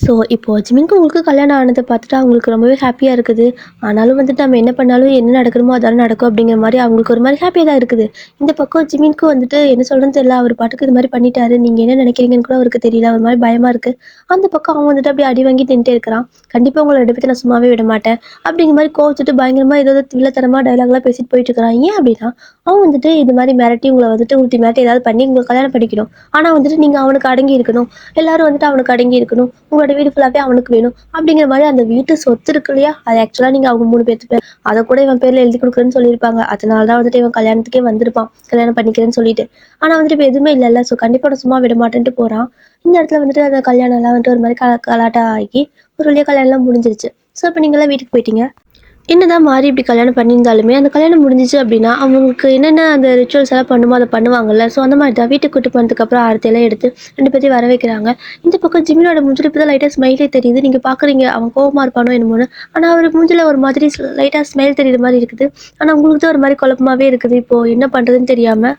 ஸோ இப்போது ஜிமின்க்கு உங்களுக்கு கல்யாணம் ஆனதை பார்த்துட்டு அவங்களுக்கு ரொம்பவே ஹாப்பியாக இருக்குது. ஆனாலும் வந்துட்டு நம்ம என்ன பண்ணாலும் என்ன நடக்கணுமோ அதான நடக்கும் அப்படிங்கிற மாதிரி அவங்களுக்கு ஒரு மாதிரி ஹாப்பியாக தான் இருக்குது. இந்த பக்கம் ஜிமின்க்கு வந்துட்டு என்ன சொல்கிறேன்னு தெரியல, அவர் பாட்டுக்கு இது மாதிரி பண்ணிட்டாரு, நீங்கள் என்ன நினைக்கிறீங்கன்னு கூட அவருக்கு தெரியல, ஒரு மாதிரி பயமாக இருக்குது. அந்த பக்கம் அவன் வந்துட்டு அப்படியே அடி வாங்கி நின்றுட்டே இருக்கிறான். கண்டிப்பாக உங்களை 2 பேர்த்த நான் சும்மாவே விட மாட்டேன் அப்படிங்கிற மாதிரி கோவச்சுட்டு பயங்கரமாக ஏதோ வில்லத்தனமாக டைலாக்லாம் பேசிட்டு போயிட்டு இருக்கிறான். ஏன் அப்படின்னா, அவன் வந்துட்டு இது மாதிரி மிரட்டி உங்களை வந்துட்டு ஊட்டி மிரட்டி ஏதாவது பண்ணி உங்களை கல்யாணம் பண்ணிக்கணும். ஆனால் வந்துட்டு நீங்கள் அவனுக்கு அடங்கி இருக்கணும், எல்லாரும் வந்துட்டு அவனுக்கு அடங்கி இருக்கணும், உங்களோட வீடு ஃபுல்லாகவே அவனுக்கு வேணும் அப்படிங்கிற மாதிரி அந்த வீட்டு சொத்து இருக்கு இல்லையா, அது ஆக்சுவலாக நீங்கள் அவங்க 3 பேர்த்து பேர் அதை கூட இவன் பேரில் எழுதி கொடுக்குறேன்னு சொல்லியிருப்பாங்க. அதனால தான் வந்துட்டு இவன் கல்யாணத்துக்கே வந்திருப்பான், கல்யாணம் பண்ணிக்கிறேன்னு சொல்லிட்டு. ஆனால் வந்துட்டு இப்போ எதுவுமே இல்லைல்ல. ஸோ கண்டிப்பாக சும்மா விட மாட்டேன்ட்டு போகிறான். இந்த இடத்துல வந்துட்டு அந்த கல்யாணம்லாம் வந்துட்டு ஒரு மாதிரி கலாட்டா ஆகி ஒரு வழியாக கல்யாணம்லாம் முடிஞ்சிருச்சு. ஸோ இப்போ நீங்களாம் வீட்டுக்கு போயிட்டீங்க. என்னதான் மாறி இப்படி கல்யாணம் பண்ணியிருந்தாலுமே அந்த கல்யாணம் முடிஞ்சிச்சு அப்படின்னா அவங்களுக்கு என்னென்ன அந்த ரிச்சுவல்ஸ் எல்லாம் பண்ணுமோ அதை பண்ணுவாங்கல்ல. ஸோ அந்த மாதிரி தான் வீட்டுக்கு கூட்டு போனதுக்கப்புறம் ஆரத்தியெல்லாம் எடுத்து 2 பேர்த்தையும் வர வைக்கிறாங்க. இந்த பக்கம் ஜிமினோட மூஞ்சில் இப்போ தான் லைட்டாக ஸ்மைலே தெரியுது. நீங்கள் பார்க்குறீங்க அவன் கோவமாக இருப்பானோ என்னமோன்னு, ஆனால் அவர் மூஞ்சில் ஒரு மாதிரி லைட்டாக ஸ்மைல் தெரியுற மாதிரி இருக்குது. ஆனால் உங்களுக்கு தான் ஒரு மாதிரி குழப்பமாகவே இருக்குது, இப்போது என்ன பண்ணுறதுன்னு தெரியாமல்.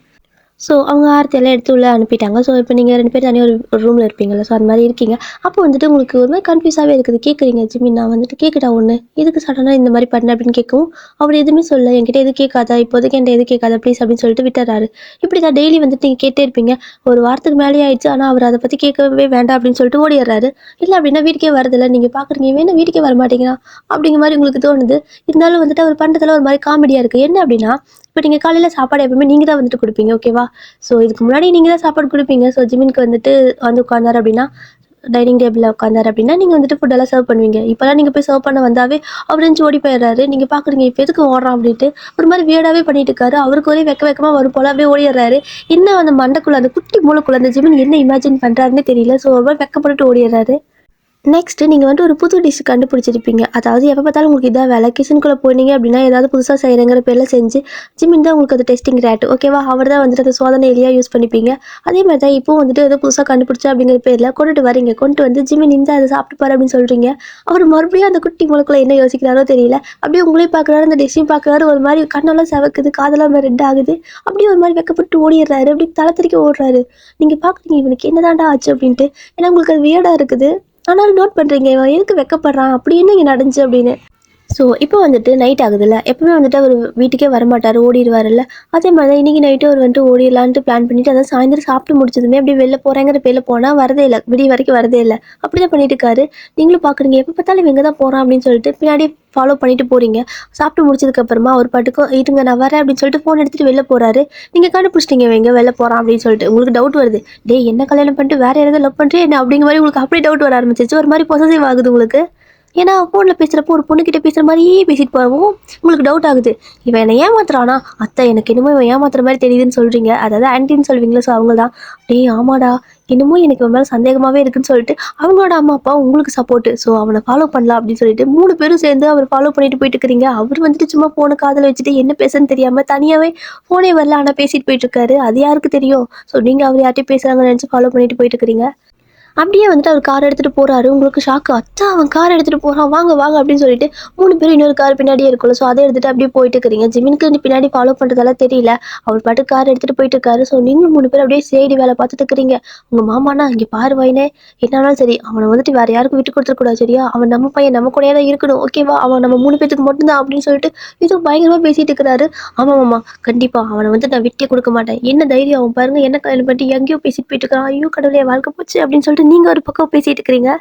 ஸோ அவங்க ஆரத்தியெல்லாம் எடுத்து உள்ளே அனுப்பிட்டாங்க. ஸோ இப்போ நீங்கள் 2 பேர் தனியாக ஒரு ரூமில் இருப்பீங்கள்ல, ஸோ அந்த மாதிரி இருக்கீங்க. அப்போ வந்துட்டு உங்களுக்கு ஒரு மாதிரி கன்ஃபியூஸாகவே இருக்குது. கேட்குறீங்க, ஜிமின் நான் வந்துட்டு கேட்குறா ஒன்று இதுக்கு சடனாக இந்த மாதிரி பண்ண அப்படின்னு கேட்கவும் அவர் எதுவுமே சொல்ல, என்கிட்ட எது கேட்காதா இப்போதைக்கு என்கிட்ட எது கேட்காதா ப்ளீஸ் அப்படின்னு சொல்லிட்டு விட்டுறாரு. இப்படி தான் டெய்லி வந்துட்டு நீங்கள் கேட்டே இருப்பீங்க. ஒரு வாரத்துக்கு மேலேயே ஆயிடுச்சு, ஆனால் அவர் அதை பற்றி கேட்கவே வேண்டாம் அப்படின்னு சொல்லிட்டு ஓடிடுறாரு. இல்லை அப்படின்னா வீட்டுக்கே வரதில்லை. நீங்கள் பார்க்குறீங்க வேணும் வீட்டுக்கே வர மாட்டேங்கிறான் அப்படிங்கிற மாதிரி உங்களுக்கு தோணுது. இருந்தாலும் வந்துட்டு அவர் பண்ணுறதுல ஒரு மாதிரி காமெடியாக இருக்குது. என்ன அப்படின்னா, இப்போ நீங்கள் காலையில் சாப்பாடு எப்பவுமே நீங்கள் தான் வந்துட்டு கொடுப்பீங்க, ஓகேவா? ஸோ இதுக்கு முன்னாடி நீங்கள் தான் சாப்பாடு கொடுப்பீங்க. ஸோ ஜிமினுக்கு வந்துட்டு வந்து உட்காந்தார் அப்படின்னா, டைனிங் டேபிளில் உட்காந்தார் அப்படின்னா நீங்கள் வந்துட்டு ஃபுட்டெல்லாம் சர்வ் பண்ணுவீங்க. இப்போலாம் நீங்கள் போய் சர்வ் பண்ண வந்தாவே அவர் எஞ்சி ஓடி போயிடுறாரு. நீங்கள் பார்க்குறீங்க இப்போ எதுக்கு ஓடுறான் அப்படின்ட்டு ஒரு மாதிரி வியர்டாகவே பண்ணிட்டு இருக்காரு. அவருக்கு ஒரே வெக்கமாக வரும் போல அப்படியே ஓடிடுறாரு. என்ன அந்த மண்டைக்குள்ளே அந்த குட்டி மூளைக்குள்ளே அந்த ஜிமின் என்ன இமேஜின் பண்ணுறாருன்னு தெரியல. ஸோ ஒரு மாதிரி வெக்கப்பட்டுட்டு ஓடிடுறாரு. நெக்ஸ்ட்டு நீங்க வந்துட்டு ஒரு புது டிஷ் கண்டுபிடிச்சிருப்பீங்க. அதாவது எப்ப பார்த்தாலும் உங்களுக்கு இதான் வேலை. கிச்சனுக்குள்ள போனீங்க அப்படின்னா, ஏதாவது புதுசா செய்றேங்கிற பேர்ல செஞ்சு, ஜிமின் தான் உங்களுக்கு அது டெஸ்டிங் ரேட் ஓகேவா? அவர் தான் வந்துட்டு அந்த சோதனை எலியா யூஸ் பண்ணிப்பீங்க. அதே மாரி தான் இப்பவும் வந்துட்டு ஏதோ புதுசா கண்டுபிடிச்சேன் அப்படிங்கிற பேர்ல கொண்டுட்டு வரீங்க. கொண்டுட்டு வந்து ஜிமின் இந்தா அத சாப்பிட்டு பாரு அப்படின்னு சொல்றீங்க. அவர் மறுபடியும் அந்த குட்டி மூளைக்குள்ள என்ன யோசிக்கிறாரோ தெரியல. அப்படியே உங்களையும் பார்க்குறாரு, அந்த டிஷ்ஷையும் பார்க்குறாரு. ஒரு மாரி கண்ணெல்லாம் சிவக்குது, காதெல்லாம் ரெட் ஆகுது. அப்படியே ஒரு மாரி வெட்கப்பட்டு ஓடிர்றாரு. அப்படியே தல தெறிக்க ஓடுறாரு. நீங்க பார்க்குறீங்க இவனுக்கு என்னதான்டா ஆச்சு அப்படின்ட்டு. ஏன்னா உங்களுக்கு அது வியர்டா இருக்குது. ஆனாலும் நோட் பண்ணுறீங்க இவன் எதுக்கு வெட்கப்படுறான் அப்படி என்ன இங்கே நடந்துச்சு அப்படின்னு. ஸோ இப்போ வந்துட்டு நைட் ஆகுதுல்ல, எப்பவுமே வந்துட்டு அவர் வீட்டுக்கே வரமாட்டார், ஓடிடுவார்ல. அதே மாதிரி தான் இன்றைக்கி நைட்டு அவர் வந்துட்டு ஓடிடலான்ட்டு பிளான் பண்ணிவிட்டு அதான் சாயந்தரம் சாப்பிட்டு முடிச்சதுமே அப்படியே வெளில போகிறேங்கிற பேரில் போனால் வரதே இல்லை, விடிய வரைக்கும் வரதே இல்லை. அப்படி தான் பண்ணிட்டு இருக்காரு. நீங்களும் பார்க்குறீங்க எப்போ பார்த்தாலும் இவங்க தான் போகிறான் அப்படின்னு சொல்லிட்டு பின்னாடி ஃபாலோ பண்ணிட்டு போகிறீங்க. சாப்பிட்டு முடிச்சதுக்கப்புறமா ஒரு பாட்டுக்கும் இருங்க நான் வரேன் அப்படின்னு சொல்லிட்டு ஃபோன் எடுத்துகிட்டு வெளில போகிறாரு. நீங்கள் கண்டுபிடிச்சிட்டீங்க இவங்க வெளில போகிறான் அப்படின்னு சொல்லிட்டு உங்களுக்கு டவுட் வருது. டேய் என்ன கல்யாணம் பண்ணிட்டு வேறு யாராவது லவ் பண்ணுறேன் என்ன அப்படிங்கிற மாதிரி உங்களுக்கு அப்படியே டவுட் வர ஆரம்பிச்சிச்சு. ஒரு மாதிரி பொசசிவ் ஆகுது உங்களுக்கு. ஏன்னா ஃபோனில் பேசுகிறப்போ ஒரு பொண்ணுக்கிட்ட பேசுகிற மாதிரியே பேசிட்டு போகவும் உங்களுக்கு டவுட் ஆகுது. இவன் என்னை ஏமாத்துறானா அத்தை, எனக்கு என்னமோ இவன் ஏமாத்துற மாதிரி தெரியுதுன்னு சொல்கிறீங்க. அதாவது ஆன்ட்டின்னு சொல்வீங்களா, ஸோ அவங்க தான். டேய் ஆமாடா, என்னமோ எனக்கு இவன் மேலே சந்தேகமாகவே இருக்குன்னு சொல்லிட்டு அவங்களோட அம்மா அப்பா உங்களுக்கு சப்போர்ட்டு. ஸோ அவனை ஃபாலோ பண்ணலாம் அப்படின்னு சொல்லிட்டு 3 பேரும் சேர்ந்து அவர் ஃபாலோ பண்ணிட்டு போயிட்டு இருக்கிறீங்க. அவர் வந்துட்டு சும்மா ஃபோனை காதில் வச்சுட்டு என்ன பேசுன்னு தெரியாமல் தனியாகவே ஃபோனே வரல, ஆனால் பேசிட்டு போயிட்டு இருக்காரு. அது யாருக்கு தெரியும்? ஸோ நீங்கள் அவர் யார்ட்டையும் பேசுகிறாங்கன்னு நினச்சி ஃபாலோ பண்ணிட்டு போயிட்டு இருக்கிறீங்க. அப்படியே வந்துட்டு அவர் கார் எடுத்துகிட்டு போகிறாரு. உங்களுக்கு ஷாக்கு, அச்சா அவன் கார் எடுத்துகிட்டு போகிறான், வாங்க வாங்க அப்படின்னு சொல்லிட்டு 3 பேரும் இன்னொரு கார் பின்னாடியே இருக்குல்ல, ஸோ அதை எடுத்துகிட்டு அப்படியே போயிட்டு இருக்கிறீங்க. ஜிமினுக்கு பின்னாடி ஃபாலோ பண்ணுறதெல்லாம் தெரியல. அவர் பாட்டு கார் எடுத்துகிட்டு போயிட்டு இருக்காரு. ஸோ நீங்களும் 3 பேர் அப்படியே சேடி வேலை பார்த்துட்டு இருக்கிறீங்க. உங்கள் மாமானா இங்கே பாரு வைனே, என்னாலும் சரி அவனை வந்துட்டு வேறு யாருக்கும் விட்டு கொடுத்துடக்கூடாது சரியா? அவன் நம்ம பையன், நம்ம கூடயே தான் இருக்கணும் ஓகேவா? அவன் நம்ம 3 பேத்துக்கு மட்டும்தான் அப்படின்னு சொல்லிட்டு இதுவும் பயங்கரமாக பேசிட்டு இருக்கிறாரு. ஆமாம் மாமா, கண்டிப்பாக அவனை வந்து நான் விட்டே கொடுக்க மாட்டேன். என்ன தைரியம் அவன் பாருங்க, என்ன கல்யாணம் பண்ணிட்டு எங்கேயோ பேசிட்டு போயிட்டு இருக்கான். ஐயோ கடவுளே வாழ்க்கை போச்சு அப்படின்னு சொல்லிட்டு நீங்க ஒரு பக்கம் பேசிட்டு இருக்கிறீங்க.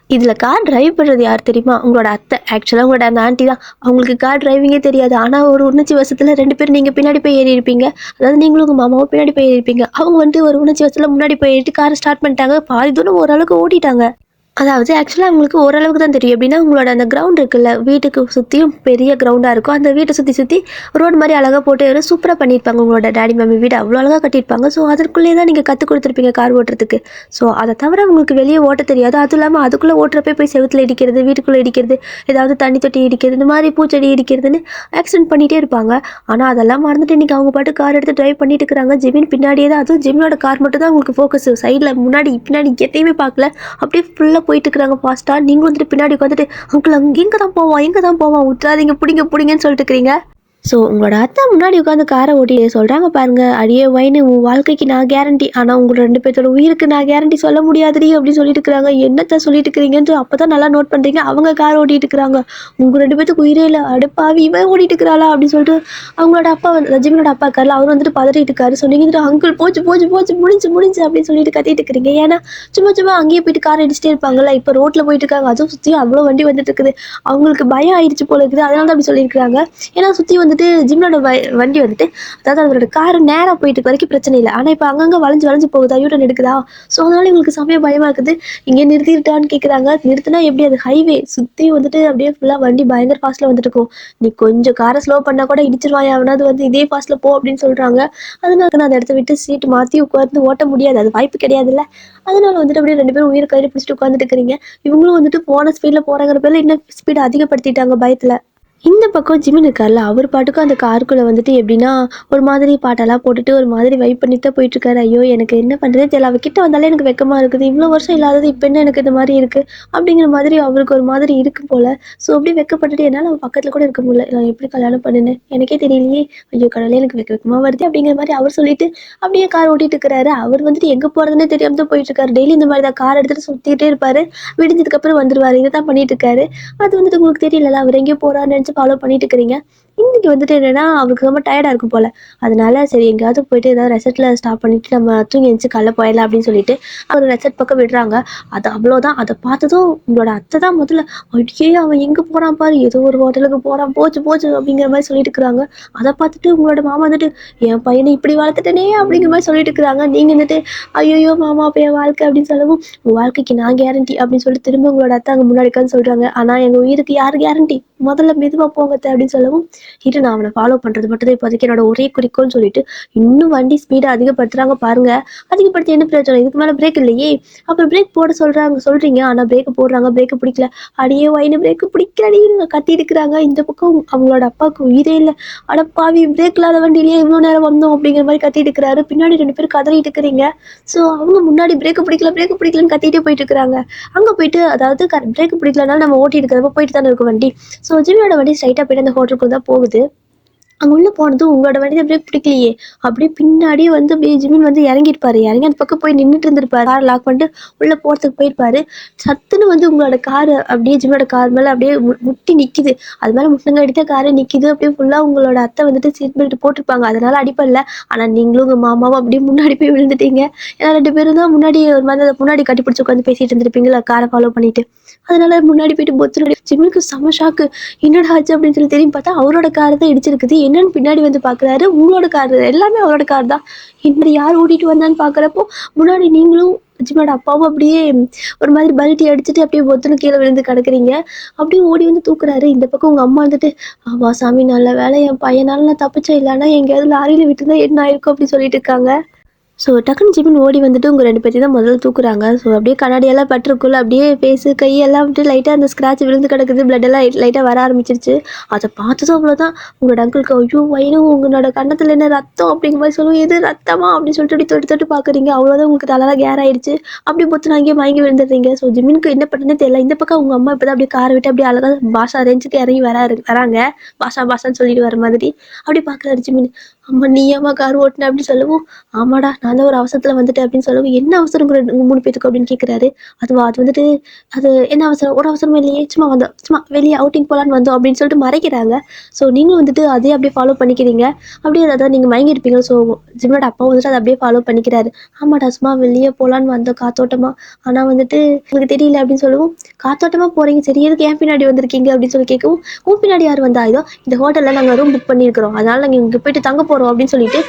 இதுல கார் டிரைவ் பண்றது யார் தெரியுமா? உங்களோட அத்தை. ஆக்சுவலா உங்களோட அந்த ஆண்டி தான். அவங்களுக்கு கார் டிரைவிங்கே தெரியாது. ஆனா ஒரு உணர்ச்சி வசத்துல 2 பேரும் நீங்க பின்னாடி போய் ஏறி இருப்பீங்க. அதாவது நீங்களும் உங்க மாமாவும் பின்னாடி போய் ஏறி இருப்பீங்க. அவங்க வந்துட்டு ஒரு உணர்ச்சி வசத்துல முன்னாடி போய் ஏறிட்டு காரை ஸ்டார்ட் பண்ணிட்டாங்க. பாதி தூரம் ஓரளவுக்கு ஓட்டிட்டாங்க. அதாவது ஆக்சுவலாக அவங்களுக்கு ஓரளவுக்கு தான் தெரியும். எப்படின்னா உங்களோட அந்த கிரவுண்ட் இருக்குல்ல, வீட்டுக்கு சுற்றியும் பெரிய கிரவுண்டாக இருக்கும். அந்த வீட்டை சுற்றி சுற்றி ரோடு மாதிரி அழகாக போட்டு சூப்பராக பண்ணியிருப்பாங்க. உங்களோட டேடி மம்மி வீடு அவ்வளோ அழகாக கட்டியிருப்பாங்க. ஸோ அதற்குள்ளேயே தான் நீங்கள் கற்றுக் கொடுத்துருப்பீங்க கார் ஓட்டுறதுக்கு. ஸோ அதை தவிர உங்களுக்கு வெளியே ஓட்ட தெரியாது. அதுவும் இல்லாமல் அதுக்குள்ளே ஓட்டுறப்ப போய் செவுத்தில் இடிக்கிறது, வீட்டுக்குள்ளே இடிக்கிறது, ஏதாவது தண்ணி தொட்டி இடிக்கிறது, இந்த மாதிரி பூச்செடி இடிக்கிறதுன்னு ஆக்சிடென்ட் பண்ணிகிட்டே இருப்பாங்க. ஆனால் அதெல்லாம் மறந்துட்டு இன்றைக்கி அவங்க பாட்டு கார் எடுத்து ட்ரைவ் பண்ணிட்டு இருக்கிறாங்க. ஜிமின் பின்னாடியே தான். அதுவும் ஜிமினோட கார் மட்டும் தான் உங்களுக்கு ஃபோக்கஸ். சைடில் முன்னாடி பின்னாடி எதையுமே பார்க்கல. அப்படியே ஃபுல்லாக போயிட்டு இருக்கிறாங்க ஃபாஸ்ட்டாக. நீங்களும் வந்துட்டு பின்னாடி உட்காந்துட்டு அங்கிள் அங்கே எங்கே தான் போவான், எங்கே தான் போவான், விட்டுறாதீங்க, பிடிங்க பிடிங்கன்னு சொல்லிட்டு இருக்கிறீங்க. ஸோ உங்களோட அத்தை முன்னாடி உட்காந்து காரை ஓட்டி சொல்கிறாங்க பாருங்க, அடியே வைனு உன் வாழ்க்கைக்கு நான் கேரண்டி, ஆனால் உங்களோட 2 பேர்த்தோட உயிருக்கு நான் கேரண்டி சொல்ல முடியாதுடி அப்படின்னு சொல்லிட்டு இருக்கிறாங்க. என்னத்தை சொல்லிட்டு இருக்கிறீங்கன்ட்டு அப்போ தான் நல்லா நோட் பண்ணுறீங்க. அவங்க கார் ஓட்டிட்டு இருக்கிறாங்க. உங்கள் 2 பேத்துக்கு உயிரே இல்லை, அடுப்பாவி இவன் ஓட்டிட்டு இருக்கிறாளா அப்படின்னு சொல்லிட்டு அவங்களோட அப்பா வந்து ரஜினியோட அப்பா இருக்கார்ல, அவர் வந்துட்டு பதறிட்டு இருக்காரு. ஸோ நீங்கள் அங்கிள் போச்சு போச்சு போச்சு முடிஞ்சு முடிஞ்சு அப்படின்னு சொல்லிட்டு கத்திட்டு இருக்கிறீங்க. ஏன்னா சும்மா சும்மா அங்கேயே போயிட்டு கார் அடிச்சுட்டே இருப்பாங்கல்ல, இப்போ ரோட்டில் போயிட்டு இருக்காங்க, அதுவும் சுற்றி அவ்வளோ வண்டி வந்துட்டு இருக்குது. அவங்களுக்கு பயம் ஆயிடுச்சு போல இருக்குது, அதனால தான் அப்படி சொல்லியிருக்கிறாங்க. ஏன்னா சுற்றி வந்துட்டு ஜிம்னோட வண்டி வந்துட்டு, அதாவது அவரோட கார் நேராக போயிட்டு வரைக்கும் பிரச்சனை இல்லை. ஆனால் இப்போ அங்கங்கே வளைஞ்சு வளைஞ்சு போகுதா, யூட்டன் எடுக்குதா. ஸோ அதனால இவங்களுக்கு சமயம் பயமாக இருக்குது. இங்கே நிறுத்திட்டான்னு கேட்குறாங்க. நிறுத்தினா எப்படி, அது ஹைவே சுற்றி வந்துட்டு அப்படியே ஃபுல்லாக வண்டி பயங்கர ஃபாஸ்ட்டில் வந்துட்டு இருக்கும். நீ கொஞ்சம் காரை ஸ்லோ பண்ணால் கூட இடிச்சிருவான் அவனாவது வந்து இதே ஃபாஸ்ட்டில் போ அப்படின்னு சொல்கிறாங்க. அதனால நான் அந்த இடத்த விட்டு சீட்டு மாற்றி உட்காந்து ஓட்ட முடியாது, அது வாய்ப்பு கிடையாதுல்ல. அதனால வந்துட்டு அப்படியே 2 பேரும் உயிர் கையில் பிடிச்சிட்டு உட்காந்துட்டு இருக்கிறீங்க. இவங்களும் வந்துட்டு போன ஸ்பீடில் போகிறாங்கிற பேரில் இன்னும் ஸ்பீடை அதிகப்படுத்திட்டாங்க பயத்தில். இந்த பக்கம் ஜிமின் இருக்கார்ல, அவர் பாட்டுக்கும் அந்த காருக்குள்ளே வந்துட்டு எப்படின்னா ஒரு மாதிரி பாட்டெல்லாம் போட்டுட்டு ஒரு மாதிரி வைப் பண்ணிட்டு தான் போயிட்டுருக்காரு. ஐயோ எனக்கு என்ன பண்ணுறதே தெரியல, அவ கிட்ட வந்தாலே எனக்கு வெக்கமாக இருக்குது, இவ்வளோ வருஷம் இல்லாதது இப்போ என்ன எனக்கு இந்த மாதிரி இருக்குது அப்படிங்கிற மாதிரி அவருக்கு ஒரு மாதிரி இருக்கும் போல். ஸோ அப்படியே வெக்கப்பட்டுட்டு என்னால் அவன் பக்கத்தில் கூட இருக்க முடியல, நான் எப்படி கல்யாணம் பண்ணினேன் எனக்கே தெரியலையே, ஐயோ கடவுளே எனக்கு வெக்கமாக வருது அப்படிங்கிற மாதிரி அவர் சொல்லிட்டு அப்படியே கார் ஓட்டிட்டு இருக்கிறாரு. அவர் வந்துட்டு எங்கே போகிறதுனே தெரியாமல் தான் போயிட்டுருக்காரு. டெய்லி இந்த மாதிரி தான் கார் எடுத்துகிட்டு சுற்றிட்டே இருப்பார், விடிஞ்சதுக்கப்புறம் வந்துடுவார். இதை தான் பண்ணிட்டு இருக்காரு. அது வந்துட்டு உங்களுக்கு தெரியல, அவர் எங்கேயோ போகிறான்னு நினச்சி ஃபாலோ பண்ணிட்டு இருக்கிறீங்க. இன்னைக்கு வந்துட்டு என்னன்னா அவருக்கு ரொம்ப டயர்டாக இருக்கும் போல். அதனால சரி எங்கேயாவது போயிட்டு ஏதாவது ரெசார்ட்டில் ஸ்டாப் பண்ணிட்டு நம்ம தூங்கி எழுந்துச்சு காலைல போயிடலாம் அப்படின்னு சொல்லிட்டு அவர் ரெசார்ட் பக்கம் விடுறாங்க. அது அவ்வளோதான். அதை பார்த்ததும் உங்களோட அத்தை தான் முதல்ல, அடியே அவன் எங்கே போகிறான் பாரு, ஏதோ ஒரு ஹோட்டலுக்கு போகிறான், போச்சு போச்சு அப்படிங்கிற மாதிரி சொல்லிட்டு இருக்கிறாங்க. அதை பார்த்துட்டு உங்களோட மாமா வந்துட்டு என் பையனை இப்படி வளர்த்துட்டனே அப்படிங்கிற மாதிரி சொல்லிட்டு இருக்கிறாங்க. நீங்கள் வந்துட்டு ஐயோ மாமா அப்போ என் வாழ்க்கை அப்படின்னு சொல்லவும், உங்கள் வாழ்க்கைக்கு நான் கேரண்டி அப்படின்னு சொல்லிட்டு திரும்ப உங்களோட அத்தை அங்கே முன்னாடி உட்காந்து சொல்கிறாங்க. ஆனால் எங்கள் உயிருக்கு யார் கேரண்டி, முதல்ல மெதுவாக போங்க அப்படின்னு சொல்லவும் இரு நான் அவனை ஃபாலோ பண்ணுறது மட்டும் தான் இப்போதைக்கு என்னோட ஒரே குறிக்கோள்னு சொல்லிட்டு இன்னும் வண்டி ஸ்பீடை அதிகப்படுத்துறாங்க பாருங்க. அதிகப்படுத்தி என்ன பிரயோஜனம், இதுக்கு மேலே பிரேக் இல்லையே. அப்புறம் பிரேக் போட சொல்கிறீங்க, ஆனால் பிரேக்கு போடுறாங்க, பிரேக்கு பிடிக்கல. அடியே வைன பிரேக்கு பிடிக்கலடி கத்தி இருக்கிறாங்க. இந்த பக்கம் அவங்களோட அப்பாவுக்கு உயிரே இல்லை. அட பாவி, பிரேக் இல்லாத வண்டியிலேயே இவ்வளோ நேரம் வந்தோம் அப்படிங்கிற மாதிரி கத்திட்டு இருக்கிறாரு. பின்னாடி 2 பேரும் கதறிட்டு இருக்கிறீங்க. ஸோ அவங்க முன்னாடி பிரேக்கு பிடிக்கலன்னு கத்திட்டே போயிட்டு இருக்கிறாங்க. அங்கே போயிட்டு அதாவது பிரேக் பிடிக்கலனாலும் நம்ம ஓட்டி இருக்கிறப்ப போயிட்டு தானே இருக்கும் வண்டி. ஸோ ஜிமியோட வண்டி ஸ்ட்ரைட்டாக போயிட்டு அந்த ஹோட்டலுக்குள்ள தான் போகுது. அங்கே உள்ளே போனதும் உங்களோட வண்டி பிரேக் பிடிக்கலையே. அப்படியே பின்னாடியே வந்து அப்படியே ஜிமின் வந்து இறங்கியிருப்பாரு. இறங்கி அந்த பக்கம் போய் நின்றுட்டு இருந்திருப்பாரு. கார் லாக் பண்ணிட்டு உள்ளே போகிறதுக்கு போயிருப்பாரு. சத்துன்னு வந்து உங்களோட கார் அப்படியே ஜிமியோட கார் மேலே அப்படியே முட்டி நிற்கிது. அது மேலே முட்டுங்க அடித்த காரை நிற்கிது. அப்படியே ஃபுல்லாக உங்களோட அத்தை வந்துட்டு சீட் பெல்ட் போட்டிருப்பாங்க, அதனால அடிப்படல. ஆனால் நீங்களும் உங்கள் மாமாவும் அப்படியே முன்னாடி போய் விழுந்துட்டீங்க. ஏன்னா 2 பேரும் தான் முன்னாடி ஒரு மாதிரி முன்னாடி கட்டி பிடிச்சி உட்காந்து பேசிட்டு இருந்திருப்பீங்களா காரை ஃபாலோ பண்ணிட்டு. அதனால முன்னாடி போயிட்டு பொத்து ஜிமினுக்கு செம ஷாக்கு. என்னடா ஆச்சு அப்படின்னு சொல்லி தெரியும் பார்த்தா அவரோட கார் தான் இடிச்சிருக்குது. என்னன்னு பின்னாடி வந்து பார்க்குறாரு, உங்களோட கார் எல்லாமே அவரோட கார் தான். என்ன யார் ஓட்டிட்டு வந்தான்னு பார்க்குறப்போ முன்னாடி நீங்களும் ஜிமோட அப்பாவும் அப்படியே ஒரு மாதிரி பல்ட்டி அடிச்சுட்டு அப்படியே பொத்துன்னு கீழே விழுந்து கிடக்குறீங்க. அப்படியே ஓடி வந்து தூக்குறாரு. இந்த பக்கம் உங்கள் அம்மா வந்துட்டு ஆவா சாமி நல்ல வேலை என் பையனால நான் தப்பிச்சேன், இல்லைன்னா எங்கேயாவது லாரியில் விட்டுதான் என்ன ஆயிருக்கும் அப்படின்னு சொல்லிட்டு இருக்காங்க. ஸோ டக்குன்னு ஜிமின் ஓடி வந்துட்டு உங்கள் 2 பேர்த்தையும் தான் முதல்ல தூக்குறாங்க. ஸோ அப்படியே கண்ணாடியெல்லாம் பட்டிருக்குள்ள அப்படியே ஃபேஸு கையெல்லாம் விட்டு லைட்டாக அந்த ஸ்க்ராட்ச் விழுந்து கிடக்குது. பிளட்டெல்லாம் லைட்டாக வர ஆரம்பிச்சிருச்சு. அதை பார்த்ததும் அவ்வளோதான் உங்களோட அங்கிளுக்கு ஐயோ வயிறும் உங்களோட கண்ணத்தில் என்ன ரத்தம் அப்படிங்கிற மாதிரி சொல்லுவோம். எது ரத்தமா அப்படின்னு சொல்லிட்டு அப்படி தொட்டு தொட்டு பார்க்குறீங்க. அவ்வளோதான் உங்களுக்கு தலைலாம் கேர் ஆயிடுச்சு. அப்படியே பொத்து அங்கேயே மயங்கி விழுந்துடுறீங்க. ஸோ ஜிமினுக்கு என்ன பண்ணுறதுன்னு தெரியல. இந்த பக்கம் உங்கள் அம்மா இப்போ தான் அப்படியே காரை விட்டு அப்படியே அழகாக பாஷா ரேஞ்சுக்கு இறங்கி வராங்க. பாஷான்னு சொல்லிட்டு வர மாதிரி அப்படி பார்க்குறாரு ஜிமின். அம்மா நீ ஏமா கார் ஓட்டின அப்படின்னு சொல்லவும், ஆமாடா நான் தான் ஒரு அவசரத்தில் வந்துட்டேன் அப்படின்னு சொல்லவும், என்ன அவசரம் 3 பேத்துக்கு அப்படின்னு கேட்குறாரு. அது வந்துட்டு அது என்ன அவசரம், ஒரு அவசரமும் இல்லையே, சும்மா வெளியே அவுட்டிங் போகலான்னு வந்தோம் அப்படின்னு சொல்லிட்டு மறைக்கிறாங்க. ஸோ நீங்களும் வந்துட்டு அதே அப்படியே ஃபாலோ பண்ணிக்கிறீங்க. அப்படியே அதாவது நீங்கள் மயங்கிருப்பீங்க. ஸோ ஜிம்மோட அப்பா வந்துட்டு அதை அப்படியே ஃபாலோ பண்ணிக்கிறாரு. ஆமாடா சும்மா வெளியே போகலான்னு வந்தோம் காத்தோட்டமா, ஆனால் வந்துட்டு உங்களுக்கு தெரியல அப்படின்னு சொல்லவும், காத்தோட்டமாக போகிறீங்க சரி எதுக்கு ஏன் பின்னாடி வந்திருக்கீங்க அப்படின்னு சொல்லி கேட்கவும், உன் பின்னாடி யார் வந்தா, இதோ இந்த ஹோட்டலில் நாங்கள் ரூம் புக் பண்ணியிருக்கிறோம், அதனால நாங்கள் இங்கே போயிட்டு தங்க போகிறோம் அப்படின்னு சொல்லிட்டு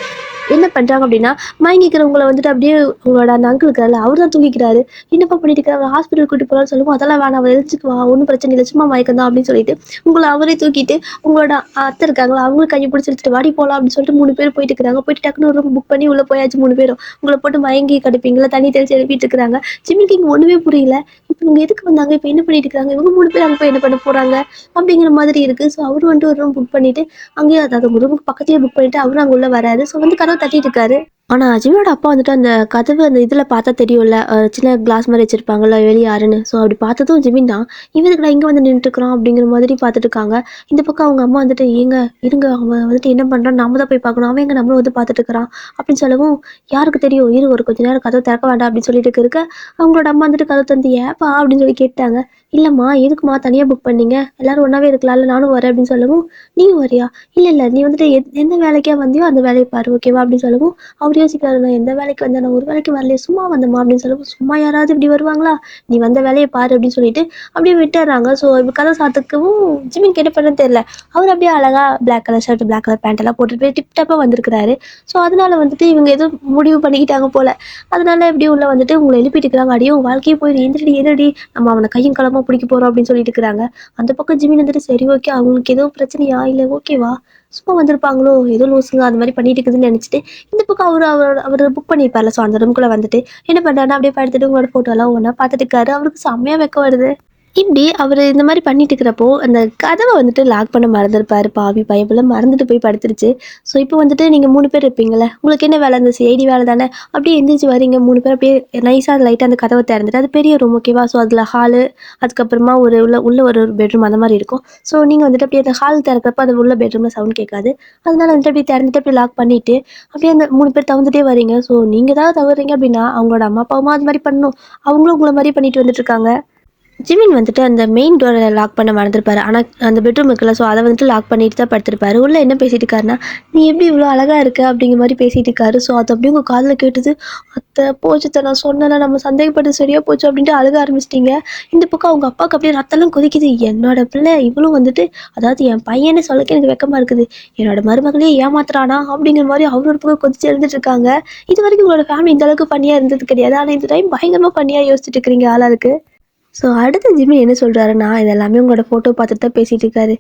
என்ன பண்ணுறாங்க அப்படின்னா, மயங்கிக்கிறவங்களை வந்துட்டு அப்படியே உங்களோட அந்த அங்கிள் இருக்காரு அவர் தான் தூங்கிக்கிறாரு. என்னப்பா பண்ணிட்டு இருக்கிற, ஹாஸ்பிட்டல் கூட்டி போகலான்னு சொல்லுவோம், அதெல்லாம் வேணாம் அவள் எழுச்சிக்குவா, ஒன்றும் பிரச்சனை இல்லை, சும்மா மயக்கம் தான் அப்படின்னு சொல்லிட்டு உங்களை அவரே தூக்கிட்டு உங்களோட அத்தை இருக்காங்களா அவங்களும் கையை பிடிச்சி எடுத்துட்டு வாடி போகலாம் அப்படின்னு சொல்லிட்டு 3 பேர் போயிட்டு இருக்கிறாங்க. போயிட்டு டக்குனு ஒரு ரூம் புக் பண்ணி உள்ளே போயாச்சு 3 பேரும். உங்களை போட்டு மயங்கி கிடப்பீங்களா, தண்ணி தெளிச்சு எழுப்பிட்டு இருக்கிறாங்க. ஜிம்மிக்கு இங்கே ஒன்றுமே புரியல. இப்போ இவங்க எதுக்கு வந்தாங்க, இப்போ என்ன பண்ணிட்டு இருக்காங்க, இவங்க 3 பேர் அங்கே போய் என்ன பண்ண போகிறாங்க அப்படிங்கிற மாதிரி இருக்குது. ஸோ அவர் வந்துட்டு ஒரு ரூம் புக் பண்ணிட்டு அங்கேயே அதாவது ரூமுக்கு பக்கத்துலேயே புக் பண்ணிட்டு அவரும் அங்கே உள்ள வராரு. ஸோ வந்து கதவை தட்டிட்டு இருக்காரு. ஆனால் அஜிமோட அப்பா வந்துட்டு அந்த கதவு அந்த இதில் பார்த்தா தெரியும்ல, சின்ன கிளாஸ் மாதிரி வச்சுருப்பாங்கல்ல வெளியே யாருன்னு. ஸோ அப்படி பார்த்ததும் ஜிமின் தான் இவனுக்கு இங்கே வந்து நின்றுட்டுருக்குறான் அப்படிங்கிற மாதிரி பார்த்துட்டு இருக்காங்க. இந்த பக்கம் அவங்க அம்மா வந்துட்டு ஏங்க இருங்க அவன் வந்துட்டு என்ன பண்ணுறான் நம்ம தான் போய் பார்க்கணும், அவன் எங்கே நம்மளும் வந்து பார்த்துட்டு இருக்கிறான் அப்படின்னு சொல்லவும், யாருக்கு தெரியும் இரு ஒரு கொஞ்ச நேரம் கதவை திறக்க வேண்டாம் அப்படின்னு சொல்லிட்டு இருக்க அவங்களோட அம்மா வந்துட்டு கதவை தந்து ஏப்பா அப்படின்னு சொல்லி கேட்டாங்க. இல்லைம்மா எதுக்குமா தனியாக புக் பண்ணீங்க, எல்லாரும் ஒன்றாவே இருக்கலாம்ல, நானும் வரேன் அப்படின்னு சொல்லவும், நீயும் வரியா, இல்லை நீ வந்துட்டு எந்த வேலைக்கே வந்தியோ அந்த வேலையை பாரு ஓகேவா அப்படின்னு சொல்லவும், அவர் யோசிக்கிறாரு நான் எந்த வேலைக்கு வந்தேன், நான் ஒரு வேலைக்கு வரலையே சும்மா வந்தேம்மா அப்படின்னு சொல்லவும், சும்மா யாராவது இப்படி வருவாங்களா, நீ வந்த வேலையை பாரு அப்படின்னு சொல்லிட்டு அப்படியே விட்டுறாங்க. ஸோ இப்போ கதை சாத்துக்கவும் ஜிமின் என்ன பண்ணன்னு தெரியல, அவர் அப்படியே அழகா black colour shirt black colour pant எல்லாம் போட்டுட்டு போய் டிப்டாப்பாக வந்திருக்கிறாரு. ஸோ அதனால வந்துட்டு இவங்க எதுவும் முடிவு பண்ணிக்கிட்டாங்க போல. அதனால எப்படி உள்ள வந்துட்டு உங்களை எழுப்பிட்டு இருக்கிறாங்க. அடியும் வாழ்க்கையை போய் எந்திரடி நம்ம அவனை கையும் களமா பிடிக்க போறோம் அப்படின்னு சொல்லிட்டு இருக்கிறாங்க. அந்த பக்கம் ஜிமின் வந்துட்டு சரி ஓகே அவங்களுக்கு ஏதோ பிரச்சனையா இல்லை ஓகேவா சும்மா வந்திருப்பாங்களோ ஏதோ லூசுங்க அந்த மாதிரி பண்ணிட்டு இருக்குதுன்னு நினைச்சிட்டு இந்த பக்கம் அவர் புக் பண்ணியிருப்பார்ல. ஸோ அந்த ரூம்குள்ள வந்துட்டு என்ன பண்றாருன்னா அப்படியே படுத்துட்டு உங்களோட போட்டோ எல்லாம் ஒன்றா பார்த்துட்டு இருக்காரு. அவருக்கு செம்மையா வெக்க வருது. இப்படி அவர் இந்த மாதிரி பண்ணிட்டு இருக்கிறப்போ அந்த கதவை வந்துட்டு லாக் பண்ண மறந்துருப்பாரு. பாவி பயப்புல மறந்துட்டு போய் படுத்துருச்சு. ஸோ இப்போ வந்துட்டு நீங்கள் 3 பேர் இருப்பீங்களே, உங்களுக்கு என்ன வேலை, அந்த சிஐடி வேலை தானே. அப்படியே எந்திரிச்சு வரீங்க 3 பேர், அப்படியே நைஸாக லைட்டாக அந்த கதவை திறந்துட்டு, அது பெரிய ரூம் ஓகேவா. ஸோ அதில் ஹாலு, அதுக்கப்புறமா உள்ள ஒரு பெட்ரூம் அந்த மாதிரி இருக்கும். ஸோ நீங்கள் வந்துட்டு அப்படியே அந்த ஹால் திறக்கிறப்ப அது உள்ள பெட்ரூமில் சவுண்ட் கேட்காது. அதனால வந்துட்டு அப்படியே திறந்துட்டு அப்படியே லாக் பண்ணிட்டு அப்படியே அந்த 3 பேர் தவந்துட்டே வரீங்க. ஸோ நீங்கள் தான் தவறீங்க அப்படின்னா அவங்களோட அம்மா அப்பாவுமா அது மாதிரி பண்ணணும், அவங்களும் உங்களை மாதிரி பண்ணிட்டு வந்துட்டு இருக்காங்க. ஜிமின் வந்துட்டு அந்த மெயின் டோரை லாக் பண்ண மறந்துருப்பாரு. ஆனால் அந்த பெட்ரூம் இருக்குல்ல, ஸோ அதை வந்துட்டு லாக் பண்ணிட்டு தான் படுத்திருப்பாரு. உள்ள என்ன பேசிட்டு இருக்காருன்னா, நீ எப்படி இவ்வளோ அழகாக இருக்க அப்படிங்கிற மாதிரி பேசிட்டு இருக்காரு. ஸோ அது அப்படியே உங்கள் காதில் கேட்டது, அத்தை போச்சுத்தை நான் சொன்னேன் நம்ம சந்தேகப்பட்டு சரியா போச்சு அப்படின்ட்டு அழுக ஆரம்பிச்சிட்டிங்க. இந்த பக்கம் அவங்க அப்பாவுக்கு அப்படியே ரத்தம்லாம் கொதிக்குது. என்னோட பிள்ளை இவளும் வந்துட்டு அதாவது என் பையனே சொல்லக்க எனக்கு வெக்கமாக இருக்குது, என்னோட மருமகளே ஏமாத்துறானா அப்படிங்கிற மாதிரி அவரோட பக்கம் கொதிச்சு எழுந்துட்டு இருக்காங்க. இது வரைக்கும் உங்களோட ஃபேமிலி இந்த அளவுக்கு பண்ணியாக இருந்தது கிடையாது. ஆனால் இந்த டைம் பயங்கரமாக பண்ணியாக யோசிச்சுட்டு இருக்கிறீங்க ஆளாளுக்கு. ஸோ அடுத்து ஜிம்மி என்ன சொல்கிறாருன்னா, இது எல்லாமே உங்களோட ஃபோட்டோ பார்த்துட்டு தான் பேசிகிட்டு இருக்காரு.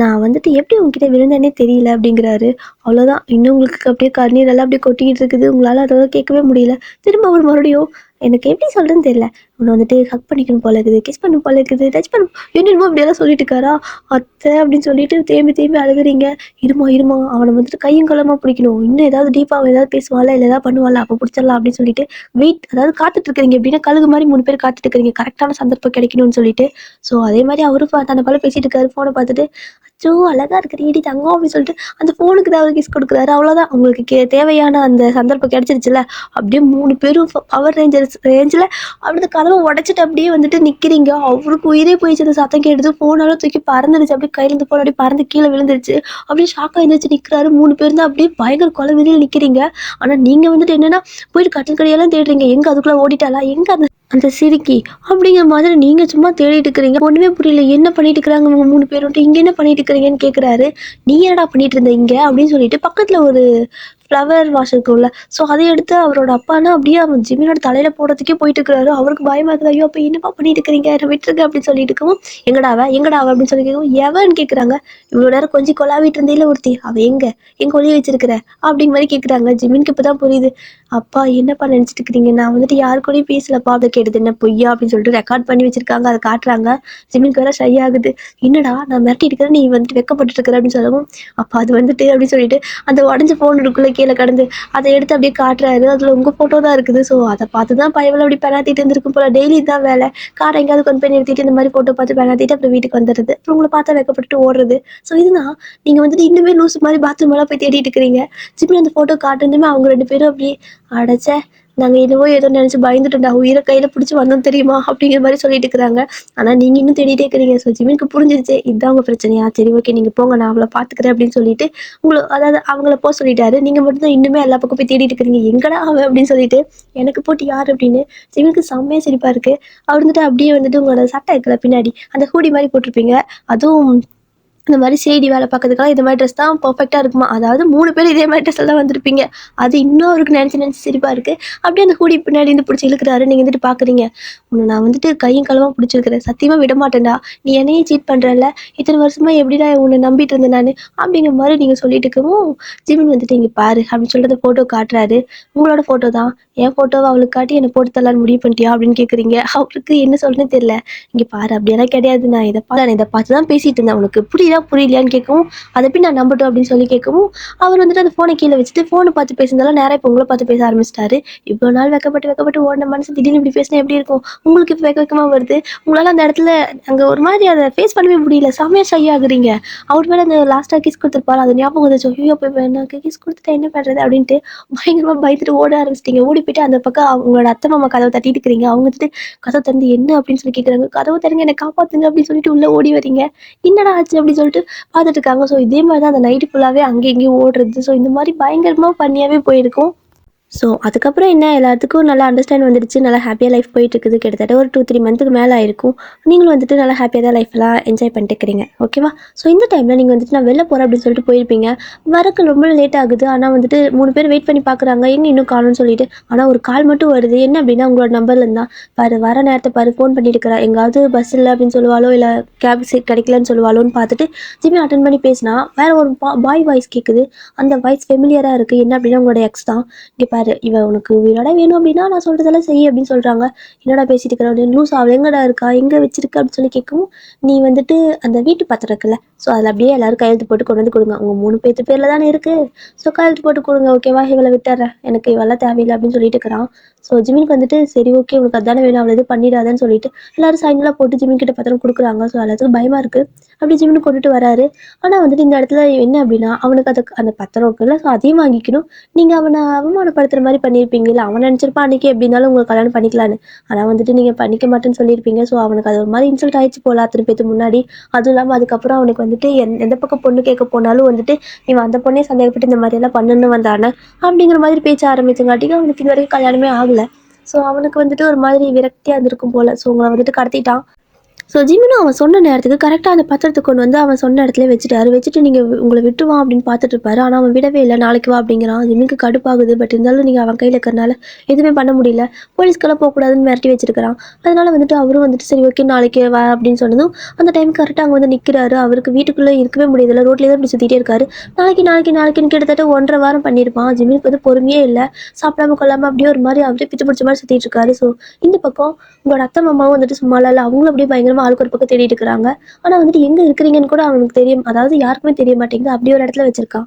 நான் வந்துட்டு எப்படி உங்ககிட்ட விழுந்தேனே தெரியல அப்படிங்கிறாரு. அவ்வளோதான், இன்னும் உங்களுக்கு அப்படியே கண்ணீர் எல்லாம் அப்படியே கொட்டிக்கிட்டு இருக்குது. உங்களால் அதை கேட்கவே முடியல. திரும்ப அவர் மறுபடியும் எனக்கு எப்படி சொல்கிறேன்னு தெரியல, உன்னை வந்துட்டு ஹக் பண்ணிக்கணும் போல இருக்குது, கிஸ் பண்ணணும் போல இருக்குது, டச் பண்ண என்னமோ அப்படியெல்லாம் சொல்லிட்டு இருக்காரா. அத்தை அப்படின்னு சொல்லிட்டு தேம்பி தேம்பி அழுகுறீங்க. இருமா இருமா, அவனை வந்துட்டு கையும் களமாக பிடிக்கணும், இன்னும் ஏதாவது டீப்பாக ஏதாவது பேசுவாள் இல்லை ஏதாவது பண்ணுவாள், அப்போ பிடிச்சிடலாம் அப்படின்னு சொல்லிட்டு வெயிட், அதாவது காத்துட்டு இருக்கிறீங்க எப்படின்னா கழுகு மாதிரி 3 பேர் காத்துட்டு இருக்கிறீங்க கரெக்டான சந்தர்ப்பம் கிடைக்கணும்னு சொல்லிட்டு. ஸோ அதே மாதிரி அவரும் தன்னை போல பேசிட்டு இருக்காரு ஃபோனை பார்த்துட்டு. அச்சோ அழகா இருக்கிறீடி தங்கம் அப்படின்னு சொல்லிட்டு அந்த ஃபோனுக்கு தான் அவர் கிஸ் கொடுக்குறாரு. அவ்வளோதான், உங்களுக்கு தேவையான அந்த சந்தர்ப்பம் கிடைச்சிருச்சுல. அப்படியே 3 பேரும் பவர் ரேஞ்சர்ஸ் ரேஞ்சில் அப்படி கதவை உடைச்சிட்டு அப்படியே வந்துட்டு நிற்கிறீங்க. அவருக்கு உயிரே போயிடுச்சு. அந்த சத்தம் கேட்டது ஃபோனாலும் தூக்கி பறந்துடுச்சு. அப்படியே கையிலேருந்து ஃபோன் அப்படியே பறந்து கீழே விழுந்துருச்சு. அப்படியே ஷாக்காக எழுந்திரிச்சு நிற்கிறாரு. 3 பேர் தான் அப்படியே பயங்கர கொலை வெளியில் நிற்கிறீங்க. ஆனால் நீங்கள் வந்துட்டு என்னன்னா போயிட்டு கட்டில் கடையெல்லாம் தேடுறீங்க. எங்கே அதுக்குள்ளே ஓடிட்டாளா, எங்கே அந்த அந்த சிரிக்கி அப்படிங்கிற மாதிரி நீங்கள் சும்மா தேடிட்டு இருக்கிறீங்க. ஒன்றுமே புரியல, என்ன பண்ணிட்டு இருக்கிறாங்க இவங்க 3 பேரும், இங்கே என்ன பண்ணிட்டு இருக்கிறீங்கன்னு கேட்குறாரு. நீ என்னடா பண்ணிட்டு இருந்த இங்கே அப்படின்னு சொல்லிட்டு பக்கத்தில் ஒரு ஃப்ளவர் வாஷ் இருக்கும்ல, ஸோ அதை எடுத்து அவரோட அப்பானா அப்படியே அவன் ஜிமினோட தலையில் போடுறதுக்கே போயிட்டு இருக்கிறாரு. அவருக்கு பயமாக இருக்குது. ஐயோ அப்போ என்னப்பா பண்ணிட்டு இருக்கிறீங்க, நான் விட்டுருங்க அப்படின்னு சொல்லிட்டு இருக்கவும், எங்கடாவ அப்படின்னு சொல்லி கேட்கவும் எவன்னு கேட்குறாங்க. இவ்வளோ நேரம் கொஞ்சம் கொலாவிட்டு இருந்தேல ஒருத்தி, அவள் எங்கே ஒளிய வச்சிருக்கிற அப்படிங்கிற மாதிரி கேட்குறாங்க. ஜிமினுக்கு இப்போ தான் புரியுது. அப்பா என்னப்பா நினச்சிட்டு இருக்கிறீங்க, நான் வந்துட்டு யாரு கூடயும் பேசலப்பா. அதை கேட்டது என்ன பொய்யா அப்படின்னு சொல்லிட்டு ரெக்கார்ட் பண்ணி வச்சிருக்காங்க, அதை காட்டுறாங்க. ஜிமினுக்கு வேற ஷை ஆகுது. என்னடா நான் மிரட்டி இருக்கிறேன், நீ வந்துட்டு வெக்கப்பட்டு இருக்கிற அப்படின்னு சொல்லவும், அப்பா அது வந்துட்டு அப்படின்னு சொல்லிட்டு அந்த உடஞ்ச ஃபோன் இருக்குள்ள கீழே கடந்து அதை எடுத்து அப்படியே காட்டுறாரு. அதில் உங்கள் ஃபோட்டோ தான் இருக்குது. ஸோ அதை பார்த்து தான் பயவில் அப்படி பெனாத்திட்டு இருந்திருக்கும் போல. டெய்லி தான் வேலை, காரை எங்கேயாவது கொண்டு போய் நிறுத்திட்டு இந்த மாதிரி ஃபோட்டோ பார்த்து பெனாத்திட்டு அப்புறம் வீட்டுக்கு வந்துடுறது, அப்புறம் உங்களை பார்த்தா வெக்கப்பட்டு ஓடுறது. ஸோ இதுதான் நீங்கள் வந்துட்டு இன்னுமே லூஸ் மாதிரி பாத்ரூம் எல்லாம் போய் தேடிட்டு இருக்கிறீங்க. ஜிம்மி அந்த ஃபோட்டோ காட்டுந்துமே அவங்க 2 பேரும் அப்படியே அடைச்ச நாங்கள் என்னவோ ஏதோ நினச்சி பயந்துட்டோம்டா, உயிரை கையில் பிடிச்சி வந்தோம் தெரியுமா அப்படிங்கிற மாதிரி சொல்லிட்டு இருக்கிறாங்க. ஆனால் நீங்கள் இன்னும் தேடிட்டே இருக்கிறீங்க. ஸோ ஜிமினுக்கு புரிஞ்சிருச்சு இதுதான் உங்கள் பிரச்சனையா, சரி ஓகே நீங்கள் போங்க நான் அவளை பார்த்துக்கிறேன் அப்படின்னு சொல்லிட்டு அதாவது அவங்கள போக சொல்லிட்டாரு. நீங்கள் மட்டும் தான் இன்னுமே எல்லா பக்கம் போய் தேடிட்டு இருக்கிறீங்க. எங்கடா அவன் அப்படின்னு சொல்லிட்டு எனக்கு போட்டு யார் அப்படின்னு. ஜிமினுக்கு செம்மையாக சிரிப்பாக இருக்குது. அவர் வந்துட்டு அப்படியே வந்துட்டு உங்களோட சட்டை இருக்குல்ல பின்னாடி அந்த ஹூடி மாதிரி போட்டிருப்பீங்க, அதுவும் இந்த மாதிரி சேடி வேலை பார்க்கறதுக்கெல்லாம் இது மாதிரி ட்ரெஸ் தான் பர்ஃபெக்டாக இருக்குமா. அதாவது 3 பேர் இதே மாதிரி ட்ரெஸ் எல்லாம் வந்திருப்பீங்க. அது இன்னும் அவருக்கு நினச்சி சிரிப்பாக இருக்குது. அப்படியே அந்த ஹூடி பின்னாடி இருந்து பிடிச்சி இழுக்கிறாரு. நீங்கள் வந்துட்டு பார்க்குறீங்க, உன்னை நான் வந்துட்டு கையும் களமாக பிடிச்சிருக்கிறேன், சத்தியமாக விட மாட்டேன்டா, நீ என்னையே சீட் பண்ணுறல, இத்தனை வருஷமாக எப்படிடா உன்னை நம்பிட்டு இருந்தேன் நான் அப்படிங்கிற மாதிரி நீங்கள் சொல்லிட்டு இருக்கவும், ஜிமின் வந்துட்டு இங்கே பாரு அப்படின்னு சொல்லிட்டு ஃபோட்டோ காட்டுறாரு. உங்களோட ஃபோட்டோ தான், என் ஃபோட்டோவை அவளுக்கு காட்டி என்னை போட்டு தரலான்னு முடிவு பண்ணிட்டியா அப்படின்னு கேட்குறீங்க. அவருக்கு என்ன சொல்றேன்னு தெரியல. இங்கே பாரு அப்படியெல்லாம் கிடையாது, நான் இதை பார்த்து தான் பேசிட்டு இருந்தேன், உனக்கு புரியலையான்னு கேட்கவும், அதை போய் நான் நம்பட்டும் அப்படின்னு சொல்லி கேட்கவும், அவர் வந்துட்டு அந்த ஃபோனை கீழே வச்சுட்டு ஃபோனை பார்த்து பேசுனதால நேராக இப்போ உங்களை பார்த்து பேச ஆரம்பிச்சிட்டாரு. இவ்வளோ நாள் வெக்கப்பட்டு ஓடின மனசு திடீர்னு இப்படி பேசினா எப்படி இருக்கும் உங்களுக்கு? இப்போ வெக்கமாக வருது. உங்களால் அந்த இடத்துல அங்கே ஒரு மாதிரி அதை ஃபேஸ் பண்ணவே முடியல. செம்மையாக ஷை ஆகுறீங்க. அவர் மேலே அந்த லாஸ்ட்டாக கிஸ் கொடுத்துருப்பாரு, அது ஞாபகம் வந்துச்சு. ஐயோ இப்போ எனக்கு கிஸ் கொடுத்துட்டா என்ன பண்ணுறது அப்படின்ட்டு பயங்கரமாக பயந்துட்டு ஓட ஆரம்பிச்சிட்டிங்க. ஓடி போயிட்டு அந்த பக்கம் அவங்களோட அத்தை மாமா கதவை தட்டிட்டு இருக்கிறீங்க. அவங்க வந்துட்டு கதவை திறந்து என்ன அப்படின்னு சொல்லி கேட்குறாங்க. கதவை திறங்க, என்னை காப்பாற்றுங்க அப்படின்னு சொல்லிட்டு உள்ளே ஓடி வரீங்க. என்னடா ஆச்சு அப்படின்னு சொல்லிட்டு பார்த்துட்டு இருக்காங்க. ஸோ இதே மாதிரி தான் அந்த நைட்டு ஃபுல்லாகவே அங்கேயும் இங்கேயும் ஓடுறது. ஸோ இந்த மாதிரி பயங்கரமாக பண்ணியாகவே போயிருக்கும். ஸோ அதுக்கப்புறம் என்ன, எல்லாத்துக்கும் நல்லா அண்டர்ஸ்டாண்ட் வந்துடுச்சு. நல்லா ஹாப்பியாக லைஃப் போயிட்டுருக்குது. கிட்டத்தட்ட ஒரு 2-3 மந்த்துக்கு மேலே ஆயிருக்கும். நீங்களும் வந்துட்டு நல்லா ஹாப்பியாக தான் லைஃப்லாம் என்ஜாய் பண்ணிட்டு இருக்கிறீங்க. ஓகேவா? ஸோ இந்த டைமில் நீங்கள் வந்துட்டு நான் வெளில போகிறேன் அப்படின்னு சொல்லிட்டு போயிருப்பீங்க. வரக்கு ரொம்ப லேட் ஆகுது. ஆனால் வந்துட்டு 3 பேர் வெயிட் பண்ணி பார்க்குறாங்க, எங்கே இன்னும் காணும்னு சொல்லிட்டு. ஆனால் ஒரு கால் மட்டும் வருது. என்ன அப்படின்னா உங்களோட நம்பர்லேருந்து தான். பாரு வர நேரத்தை பாரு, ஃபோன் பண்ணிட்டு இருக்கிறா, எங்காவது பஸ் இல்லை அப்படின்னு சொல்லுவாளோ இல்லை கேப் சீட் கிடைக்கலன்னு சொல்லுவாளோன்னு பார்த்துட்டு ஜிம்மி அட்டன் பண்ணி பேசினா வேற ஒரு பாய் வாய்ஸ் கேட்குது. அந்த வாய்ஸ் ஃபெமிலியராக இருக்குது. என்ன அப்படின்னா உங்களோட எக்ஸ் தான். இங்கே பாரு, இவ உனக்கு உயிரோட வேணும் அப்படின்னா நான் சொல்றதெல்லாம் செய்ய அப்படின்னு சொல்றாங்க. என்னடா பேசிட்டு இருக்கிற அப்படின்னு. லூஸ் அவள் எங்கடா இருக்கா, எங்க வச்சிருக்க அப்படின்னு சொல்லி கேட்கவும், நீ வந்துட்டு அந்த வீட்டு பத்திரம் இருக்குல்ல, ஸோ அதில் அப்படியே எல்லாரும் கையெழுத்து போட்டு கொண்டு வந்து கொடுங்க. உங்க 3 பேர்ல தானே இருக்கு, ஸோ கையெழுத்து போட்டு கொடுங்க. ஓகேவா? இவளை விட்டுறேன், எனக்கு இவெல்லாம் தேவையில்லை அப்படின்னு சொல்லிட்டு இருக்கிறான். ஸோ ஜிமினுக்கு வந்துட்டு சரி ஓகே உனக்கு அதானே வேணும், அவளை இது பண்ணிடாதான்னு சொல்லிட்டு எல்லாரும் சைன்லாம் போட்டு ஜிமின் கிட்ட பத்திரம் கொடுக்குறாங்க. ஸோ எல்லாத்துக்கும் பயமா இருக்கு. அப்படி ஜிமினு கொண்டுட்டு வராரு. ஆனால் வந்துட்டு இந்த இடத்துல என்ன அப்படின்னா அவனுக்கு அந்த பத்திரம் இருக்குல்ல, ஸோ அதையும் வாங்கிக்கணும். நீங்கள் அவனை அவமானப்படுத்துகிற மாதிரி பண்ணியிருப்பீங்கல்ல, அவன் நினச்சிருப்பான் அன்றைக்கி எப்படி இருந்தாலும் உங்களுக்கு கல்யாணம் பண்ணிக்கலான்னு. ஆனால் வந்துட்டு நீங்கள் பண்ணிக்க மாட்டேன்னு சொல்லியிருப்பீங்க. ஸோ அவனுக்கு அது ஒரு மாதிரி இன்சல்ட் ஆயிடுச்சு போல அத்தனை பேருக்கு முன்னாடி. அதுவும் இல்லாமல் அதுக்கப்புறம் அவனுக்கு வந்துட்டு எந்த பக்கம் பொண்ணு கேட்க போனாலும் வந்துட்டு இவன் அந்த பொண்ணே சந்தேகப்பட்டு இந்த மாதிரியெல்லாம் பண்ணணுன்னு வந்தானே அப்படிங்கிற மாதிரி பேச்ச ஆரம்பிச்சங்காட்டிக்கு அவனுக்கு இது வரைக்கும் கல்யாணமே ஆகலை. ஸோ அவனுக்கு வந்துட்டு ஒரு மாதிரி விரக்தியாக இருந்திருக்கும் போல். ஸோ உங்களை வந்துட்டு கடத்திட்டான். ஸோ ஜிமினும் அவன் சொன்ன நேரத்துக்கு கரெக்டாக அந்த பத்திரத்தை கொண்டு வந்து அவன் சொன்ன இடத்துல வச்சுட்டாரு. வச்சுட்டு நீங்கள் உங்களை விட்டுருவான் அப்படின்னு பார்த்துட்டு இருப்பாரு. ஆனால் அவன் விடவே இல்லை. நாளைக்கு வா அப்படிங்கிறான். ஜிமினுக்கு கடுப்பாகுது. பட் இருந்தாலும் நீங்கள் அவன் கையில் இருக்கிறனால எதுவுமே பண்ண முடியல. போலீஸ்க்கெல்லாம் போகக்கூடாதுன்னு மிரட்டி வச்சிருக்கிறான். அதனால வந்துட்டு அவரும் வந்துட்டு சரி ஓகே நாளைக்கு வா அப்படின்னு சொன்னதும் அந்த டைம் கரெக்டாக அங்கே வந்து நிற்கிறாரு. அவருக்கு வீட்டுக்குள்ளே இருக்கவே முடியதில்லை. ரோட்லேயே தான் இப்படி சுற்றிட்டே இருக்காரு. நாளைக்கு நாளைக்கு நாளைக்குன்னு கிட்டத்தட்ட 1.5 வாரம் பண்ணியிருப்பான். ஜிமினுக்கு வந்து பொறுமையே இல்லை. சாப்பிடாம கொள்ளாமல் அப்படியே ஒரு மாதிரி அவரே பிச்சு பிடிச்ச மாதிரி சுற்றிட்டு இருக்காரு. ஸோ இந்த பக்கம் உங்களோட அத்தை மாமாவும் வந்துட்டு சும்மா இல்லை, அவங்களும் அப்படியே பயங்கரமாக ஆளுக்கு ஒரு பக்கம் தேடிட்டு இருக்கிறாங்க. ஆனால் வந்துட்டு எங்கே இருக்கிறீங்கன்னு கூட அவனுக்கு தெரியும், அதாவது யாருக்குமே தெரிய மாட்டேங்குது. அப்படி ஒரு இடத்துல வச்சிருக்கான்.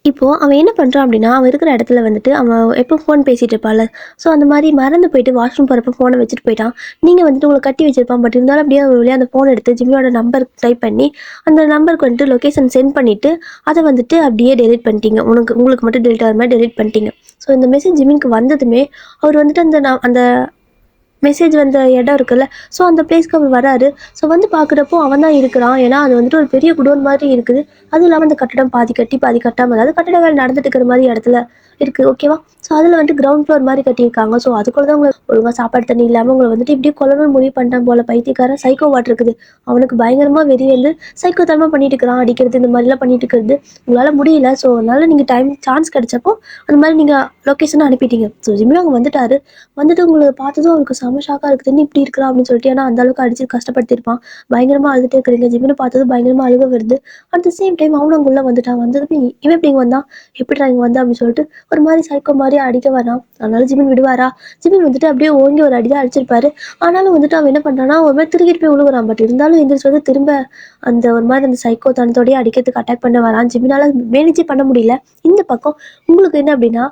இப்போது அவன் என்ன பண்ணுறான் அப்படின்னா, அவன் இருக்கிற இடத்துல வந்துட்டு அவன் எப்போ ஃபோன் பேசிகிட்டு இருப்பாள். ஸோ அந்த மாதிரி மறந்து போயிட்டு வாஷ்ரூம் போகிறப்ப ஃபோனை வச்சுட்டு போயிட்டான். நீங்கள் வந்துட்டு உங்களை கட்டி வச்சிருப்பான். பட் இருந்தாலும் அப்படியே ஒரு வழியாக அந்த ஃபோன் எடுத்து ஜிம்மியோட நம்பர் டைப் பண்ணி அந்த நம்பருக்கு வந்துட்டு லொக்கேஷன் சென்ட் பண்ணிவிட்டு அதை வந்துட்டு அப்படியே டெலிட் பண்ணிட்டீங்க. உங்களுக்கு மட்டும் டெலிட் ஆகிற மாதிரி டெலிட் பண்ணிட்டீங்க. ஸோ இந்த மெசேஜ் ஜிம்மினுக்கு வந்ததுமே அவர் வந்துட்டு அந்த மெசேஜ் வந்த இடம் இருக்குல்ல, ஸோ அந்த பிளேஸ்க்கு அவர் வராரு. ஸோ வந்து பார்க்குறப்போ அவன் தான் இருக்கிறான். ஏன்னா அது வந்துட்டு ஒரு பெரிய குடோன் மாதிரி இருக்குது. அதுவும் இல்லாமல் அந்த கட்டடம் பாதி கட்டி பாதி கட்டாமல், அதாவது கட்டட வேலை நடந்துட்டு இருக்கிற மாதிரி இடத்துல இருக்குது. ஓகேவா? ஸோ அதில் வந்துட்டு கிரவுண்ட் ஃப்ளோர் மாதிரி கட்டியிருக்காங்க. ஸோ அதுக்குள்ள தான் உங்களை ஒழுங்காக சாப்பாடு தண்ணி இல்லாமல் உங்களை வந்துட்டு இப்படியே கொல்லணும்னு முடிவு பண்ணிட்டான் போல. பைத்தியக்காரன் சைக்கோ வாட் இருக்குது. அவனுக்கு பயங்கரமாக வெறி வந்து சைக்கோ தனமாக பண்ணிட்டு இருக்கிறான். அடிக்கிறது இந்த மாதிரிலாம் பண்ணிட்டு இருக்கிறது உங்களால் முடியல. ஸோ அதனால நீங்கள் சான்ஸ் கிடைச்சப்போ அந்த மாதிரி நீங்கள் லொக்கேஷனை அனுப்பிட்டீங்க. ஸோ ஜிம்மில் அவங்க வந்துட்டாரு. வந்துட்டு உங்களை பார்த்ததும் அவருக்கு செம ஷாக்காக இருக்குதுன்னு இப்படி இருக்கிறான் அப்படின்னு சொல்லிட்டு, ஏன்னா அந்த அளவுக்கு அடிச்சு கஷ்டப்படுத்திருப்பான். பயங்கரமாக அழுதுட்டு இருக்கிறீங்க. ஜிம்மினை பார்த்ததும் பயங்கரமாக அழுக வருது. அட் த சேம் டைம் அவனும் அங்கே உள்ள வந்துட்டான். வந்ததுமே இவன் இப்படி இங்கே வந்தான், எப்படி இங்கே வந்தா அப்படின்னு சொல்லிட்டு ஒரு மாதிரி சைக்கோ மாதிரி அடிக்க வரான். அதனால ஜிமின் விடுவாரா? ஜிமின் வந்துட்டு அப்படியே ஓங்கி ஒரு அடிதான் அடிச்சிருப்பாரு. ஆனாலும் வந்துட்டு அவன் என்ன பண்ணுறான்னா ஒரு மாதிரி திருக்கிட்டு போய் விழுகுறான். பட் இருந்தாலும் எந்திரிச்சு வந்து திரும்ப அந்த ஒரு மாதிரி அந்த சைக்கோ தனத்தோடய அடிக்கிறதுக்கு அட்டாக் பண்ண வரான். ஜிமினால மேனேஜே பண்ண முடியல. இந்த பக்கம் உங்களுக்கு என்ன அப்படின்னா,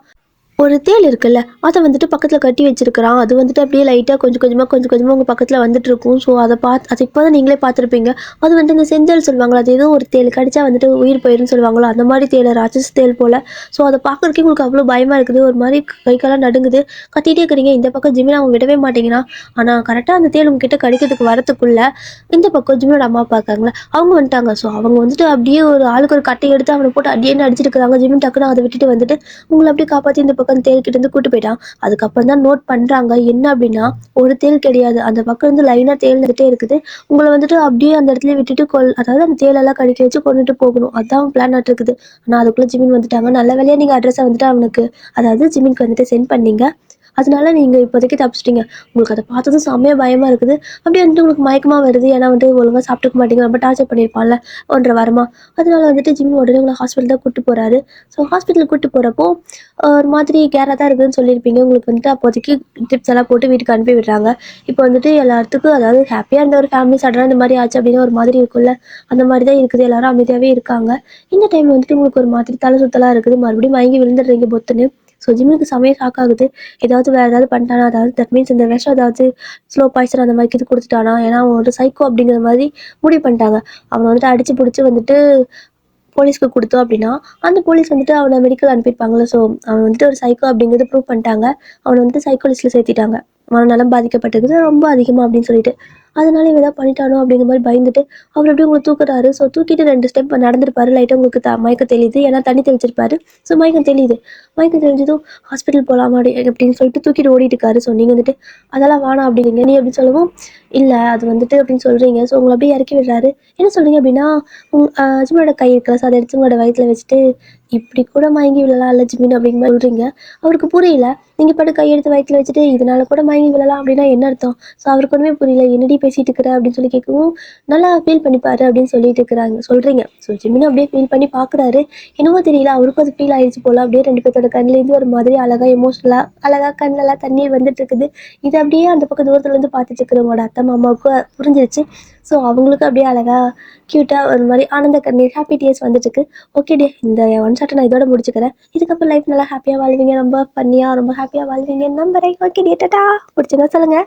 ஒரு தேள் இருக்குல்ல, அதை வந்துட்டு பக்கத்தில் கட்டி வச்சிருக்கிறான். அது வந்துட்டு அப்படியே லைட்டாக கொஞ்சம் கொஞ்சமாக உங்கள் பக்கத்தில் வந்துட்டு இருக்கும். ஸோ அதை அது இப்போ தான் நீங்களே பார்த்துருப்பீங்க. அது வந்துட்டு இந்த செந்தேள் சொல்லுவாங்களோ, அது ஏதோ ஒரு தேள் கடிச்சா வந்துட்டு உயிர் போயிருன்னு சொல்லுவாங்களோ, அந்த மாதிரி தேள், ராட்சஸ் தேள் போல். ஸோ அதை பார்க்குறதுக்கே உங்களுக்கு அவ்வளோ பயமாக இருக்குது. ஒரு மாதிரி கை காலம் நடுங்குது. கத்திகிட்டே இருக்கிறீங்க. இந்த பக்கம் ஜிமின் அவன் விடவே மாட்டேங்கிறான். ஆனால் கரெக்டாக அந்த தேள் உங்ககிட்ட கடிக்கிறதுக்கு வரத்துக்குள்ளே இந்த பக்கம் ஜிமினோட அம்மா பார்க்காங்களே, அவங்க வந்துட்டாங்க. ஸோ அவங்க வந்துட்டு அப்படியே ஒரு ஆளுக்கு ஒரு கட்டை எடுத்து அவனை போட்டு அடியேன்னு அடிச்சிட்டு இருக்கிறாங்க. ஜிமின் டக்குன்னு அதை விட்டுட்டு வந்துட்டு உங்களை அப்படியே காப்பாற்றி இந்த பக்கம் தேல்கிட்ட இருந்து கூட்டு போயிட்டான். அதுக்கப்புறம் தான் நோட் பண்றாங்க என்ன அப்படின்னா, ஒரு தேல் கிடையாது, அந்த பக்கம் இருந்து லைனா தேல் நிறுத்தே இருக்குது. உங்களை வந்துட்டு அப்படியே அந்த இடத்துல விட்டுட்டு அதாவது அந்த தேலெல்லாம் கடிக்க வச்சு கொண்டுட்டு போகணும். அதான் பிளான் இருக்குது. ஆனா அதுக்குள்ள ஜிமின் வந்துட்டாங்க. நல்ல வேலையா நீங்க அட்ரஸை வந்துட்டு அவனுக்கு, அதாவது ஜிமின்க்கு வந்துட்டு சென்ட் பண்ணீங்க. அதனால நீங்கள் இப்போதைக்கு தப்பிச்சிட்டிங்க. உங்களுக்கு அதை பார்த்ததும் செம்மையாக பயமாக இருக்குது. அப்படியே வந்துட்டு உங்களுக்கு மயக்கமாக வருது. ஏன்னா வந்துட்டு ஒழுங்காக சாப்பிட்டுக்க மாட்டீங்க, ரொம்ப டார்ச்சர் பண்ணியிருப்பான்ல 1.5 வாரமாக. அதனால வந்துட்டு ஜிம்மி உடனே உங்களை ஹாஸ்பிட்டல் தான் கூப்பிட்டு போகிறாரு. ஸோ ஹாஸ்பிட்டலுக்கு கூப்பிட்டு போகிறப்போ ஒரு மாதிரி கேராக தான் இருக்குதுன்னு சொல்லியிருப்பீங்க. உங்களுக்கு வந்துட்டு அப்போதைக்கு டிப்ஸ் எல்லாம் போட்டு வீட்டுக்கு அனுப்பி விடுறாங்க. இப்போ வந்துட்டு எல்லாத்துக்கும், அதாவது ஹாப்பியாக இருந்த ஒரு ஃபேமிலி சடனாக இந்த மாதிரி ஆச்சு அப்படின்னா ஒரு மாதிரி இருக்கும்ல, அந்த மாதிரி தான் இருக்குது. எல்லாரும் அமைதியாகவே இருக்காங்க. இந்த டைம் வந்துட்டு உங்களுக்கு ஒரு மாதிரி தலை சுத்தலாக இருக்குது. மறுபடியும் மயங்கி விழுந்துடுறீங்க பொத்துன்னு. ஸோ ஜிம்முக்கு செமையாக ஷாக் ஆகுது. ஏதாவது வேறு ஏதாவது பண்ணிட்டானா, அதாவது தட் மீன்ஸ் இந்த விஷம் ஏதாவது ஸ்லோ பாய்சன் அந்த மாதிரி இது கொடுத்துட்டானா, ஏன்னா அவன் ஒரு சைக்கோ அப்படிங்கிற மாதிரி முடிவு பண்ணிட்டாங்க. அவனை வந்துட்டு அடித்து பிடிச்சி வந்துட்டு போலீஸ்க்கு கொடுத்தோம் அப்படின்னா அந்த போலீஸ் வந்துட்டு அவனை மெடிக்கல் அனுப்பியிருப்பாங்களே. ஸோ அவன் வந்துட்டு ஒரு சைக்கோ அப்படிங்கிறது ப்ரூவ் பண்ணிட்டாங்க. அவனை வந்துட்டு சைக்கோ லிஸ்ட்டில் சேர்த்திட்டாங்க. மனநலம் பாதிக்கப்பட்டிருக்குது ரொம்ப அதிகமாக அப்படின்னு சொல்லிட்டு. அதனால இவன் ஏதாவது பண்ணிட்டானோ அப்படிங்கிற மாதிரி பயந்துட்டு அவர் அப்படியே உங்களை தூக்குறாரு. ஸோ தூக்கிட்டு 2 ஸ்டெப் நடந்திருப்பாரு. லைட்டாக உங்களுக்கு மயக்கம் தெளியுது. ஏன்னா தண்ணி தெளிச்சிருப்பாரு. ஸோ மயக்கம் தெளியுது. மயக்கம் தெளிஞ்சதும் ஹாஸ்பிட்டல் போகலாமா அப்படின்னு சொல்லிட்டு தூக்கிட்டு ஓடிட்டு இருக்காரு. ஸோ நீங்கள் வந்துட்டு அதெல்லாம் வேணாம் அப்படிங்க நீ அப்படின்னு சொல்லவும், இல்லை அது வந்துட்டு அப்படின்னு சொல்கிறீங்க. ஸோ உங்களை அப்படியே இறக்கி விடுறாரு. என்ன சொல்கிறீங்க அப்படின்னா, ஜிம்மோட கை இருக்கல, ஸோ அதை எடுத்து உங்களோட வயிற்றில் வச்சுட்டு இப்படி கூட மயங்கி விழலாம் இல்லை ஜிமின் அப்படிங்கிற மாதிரி சொல்கிறீங்க. அவருக்கு புரியல. நீங்கள் பாட்டு கையெடுத்து வயிற்றில் வச்சுட்டு இதனால கூட மயங்கி விழலாம் அப்படின்னா என்ன அர்த்தம்? ஸோ அவருக்கு ஒன்றுமே புரியல. என்னடி பேசிகிட்டு இருக்கிற அப்படின்னு சொல்லி கேட்கவும், நல்லா ஃபீல் பண்ணிப்பாரு அப்படின்னு சொல்லிட்டு சொல்கிறீங்க. ஸோ ஜிமினும் அப்படியே ஃபீல் பண்ணி பார்க்குறாரு. என்னவோ தெரியல, அவருக்கும் அது ஃபீல் ஆயிடுச்சு போல். அப்படியே 2 பேர்த்தோட கண்ணிலேருந்து ஒரு மாதிரி அழகாக எமோஷ்னலாக அழகாக கண்ணிலலாம் தண்ணீர் வந்துட்டு இருக்குது. இது அப்படியே அந்த பக்கம் தூரத்துலேருந்து பார்த்துட்டு இருக்கிறவங்களோட அத்தை மாமாவுக்கு புரிஞ்சிருச்சு. ஸோ அவங்களுக்கு அப்படியே அழகாக க்யூட்டாக ஒரு மாதிரி ஆனந்த கண்ணீர் ஹாப்பி டியர்ஸ் வந்துட்டுருக்கு. ஓகே டே, இந்த ஒன் ஷாட்டை நான் இதோட முடிச்சுக்கிறேன். இதுக்கப்புறம் லைஃப் நல்லா ஹாப்பியாக வாழ்வீங்க, ரொம்ப ஃபன்னியாக ரொம்ப ஹாப்பியாக வாழ்வீங்க நம்புறேன். ஓகே டே, டாடா. பிடிச்சிருந்தா சொல்லுங்கள்.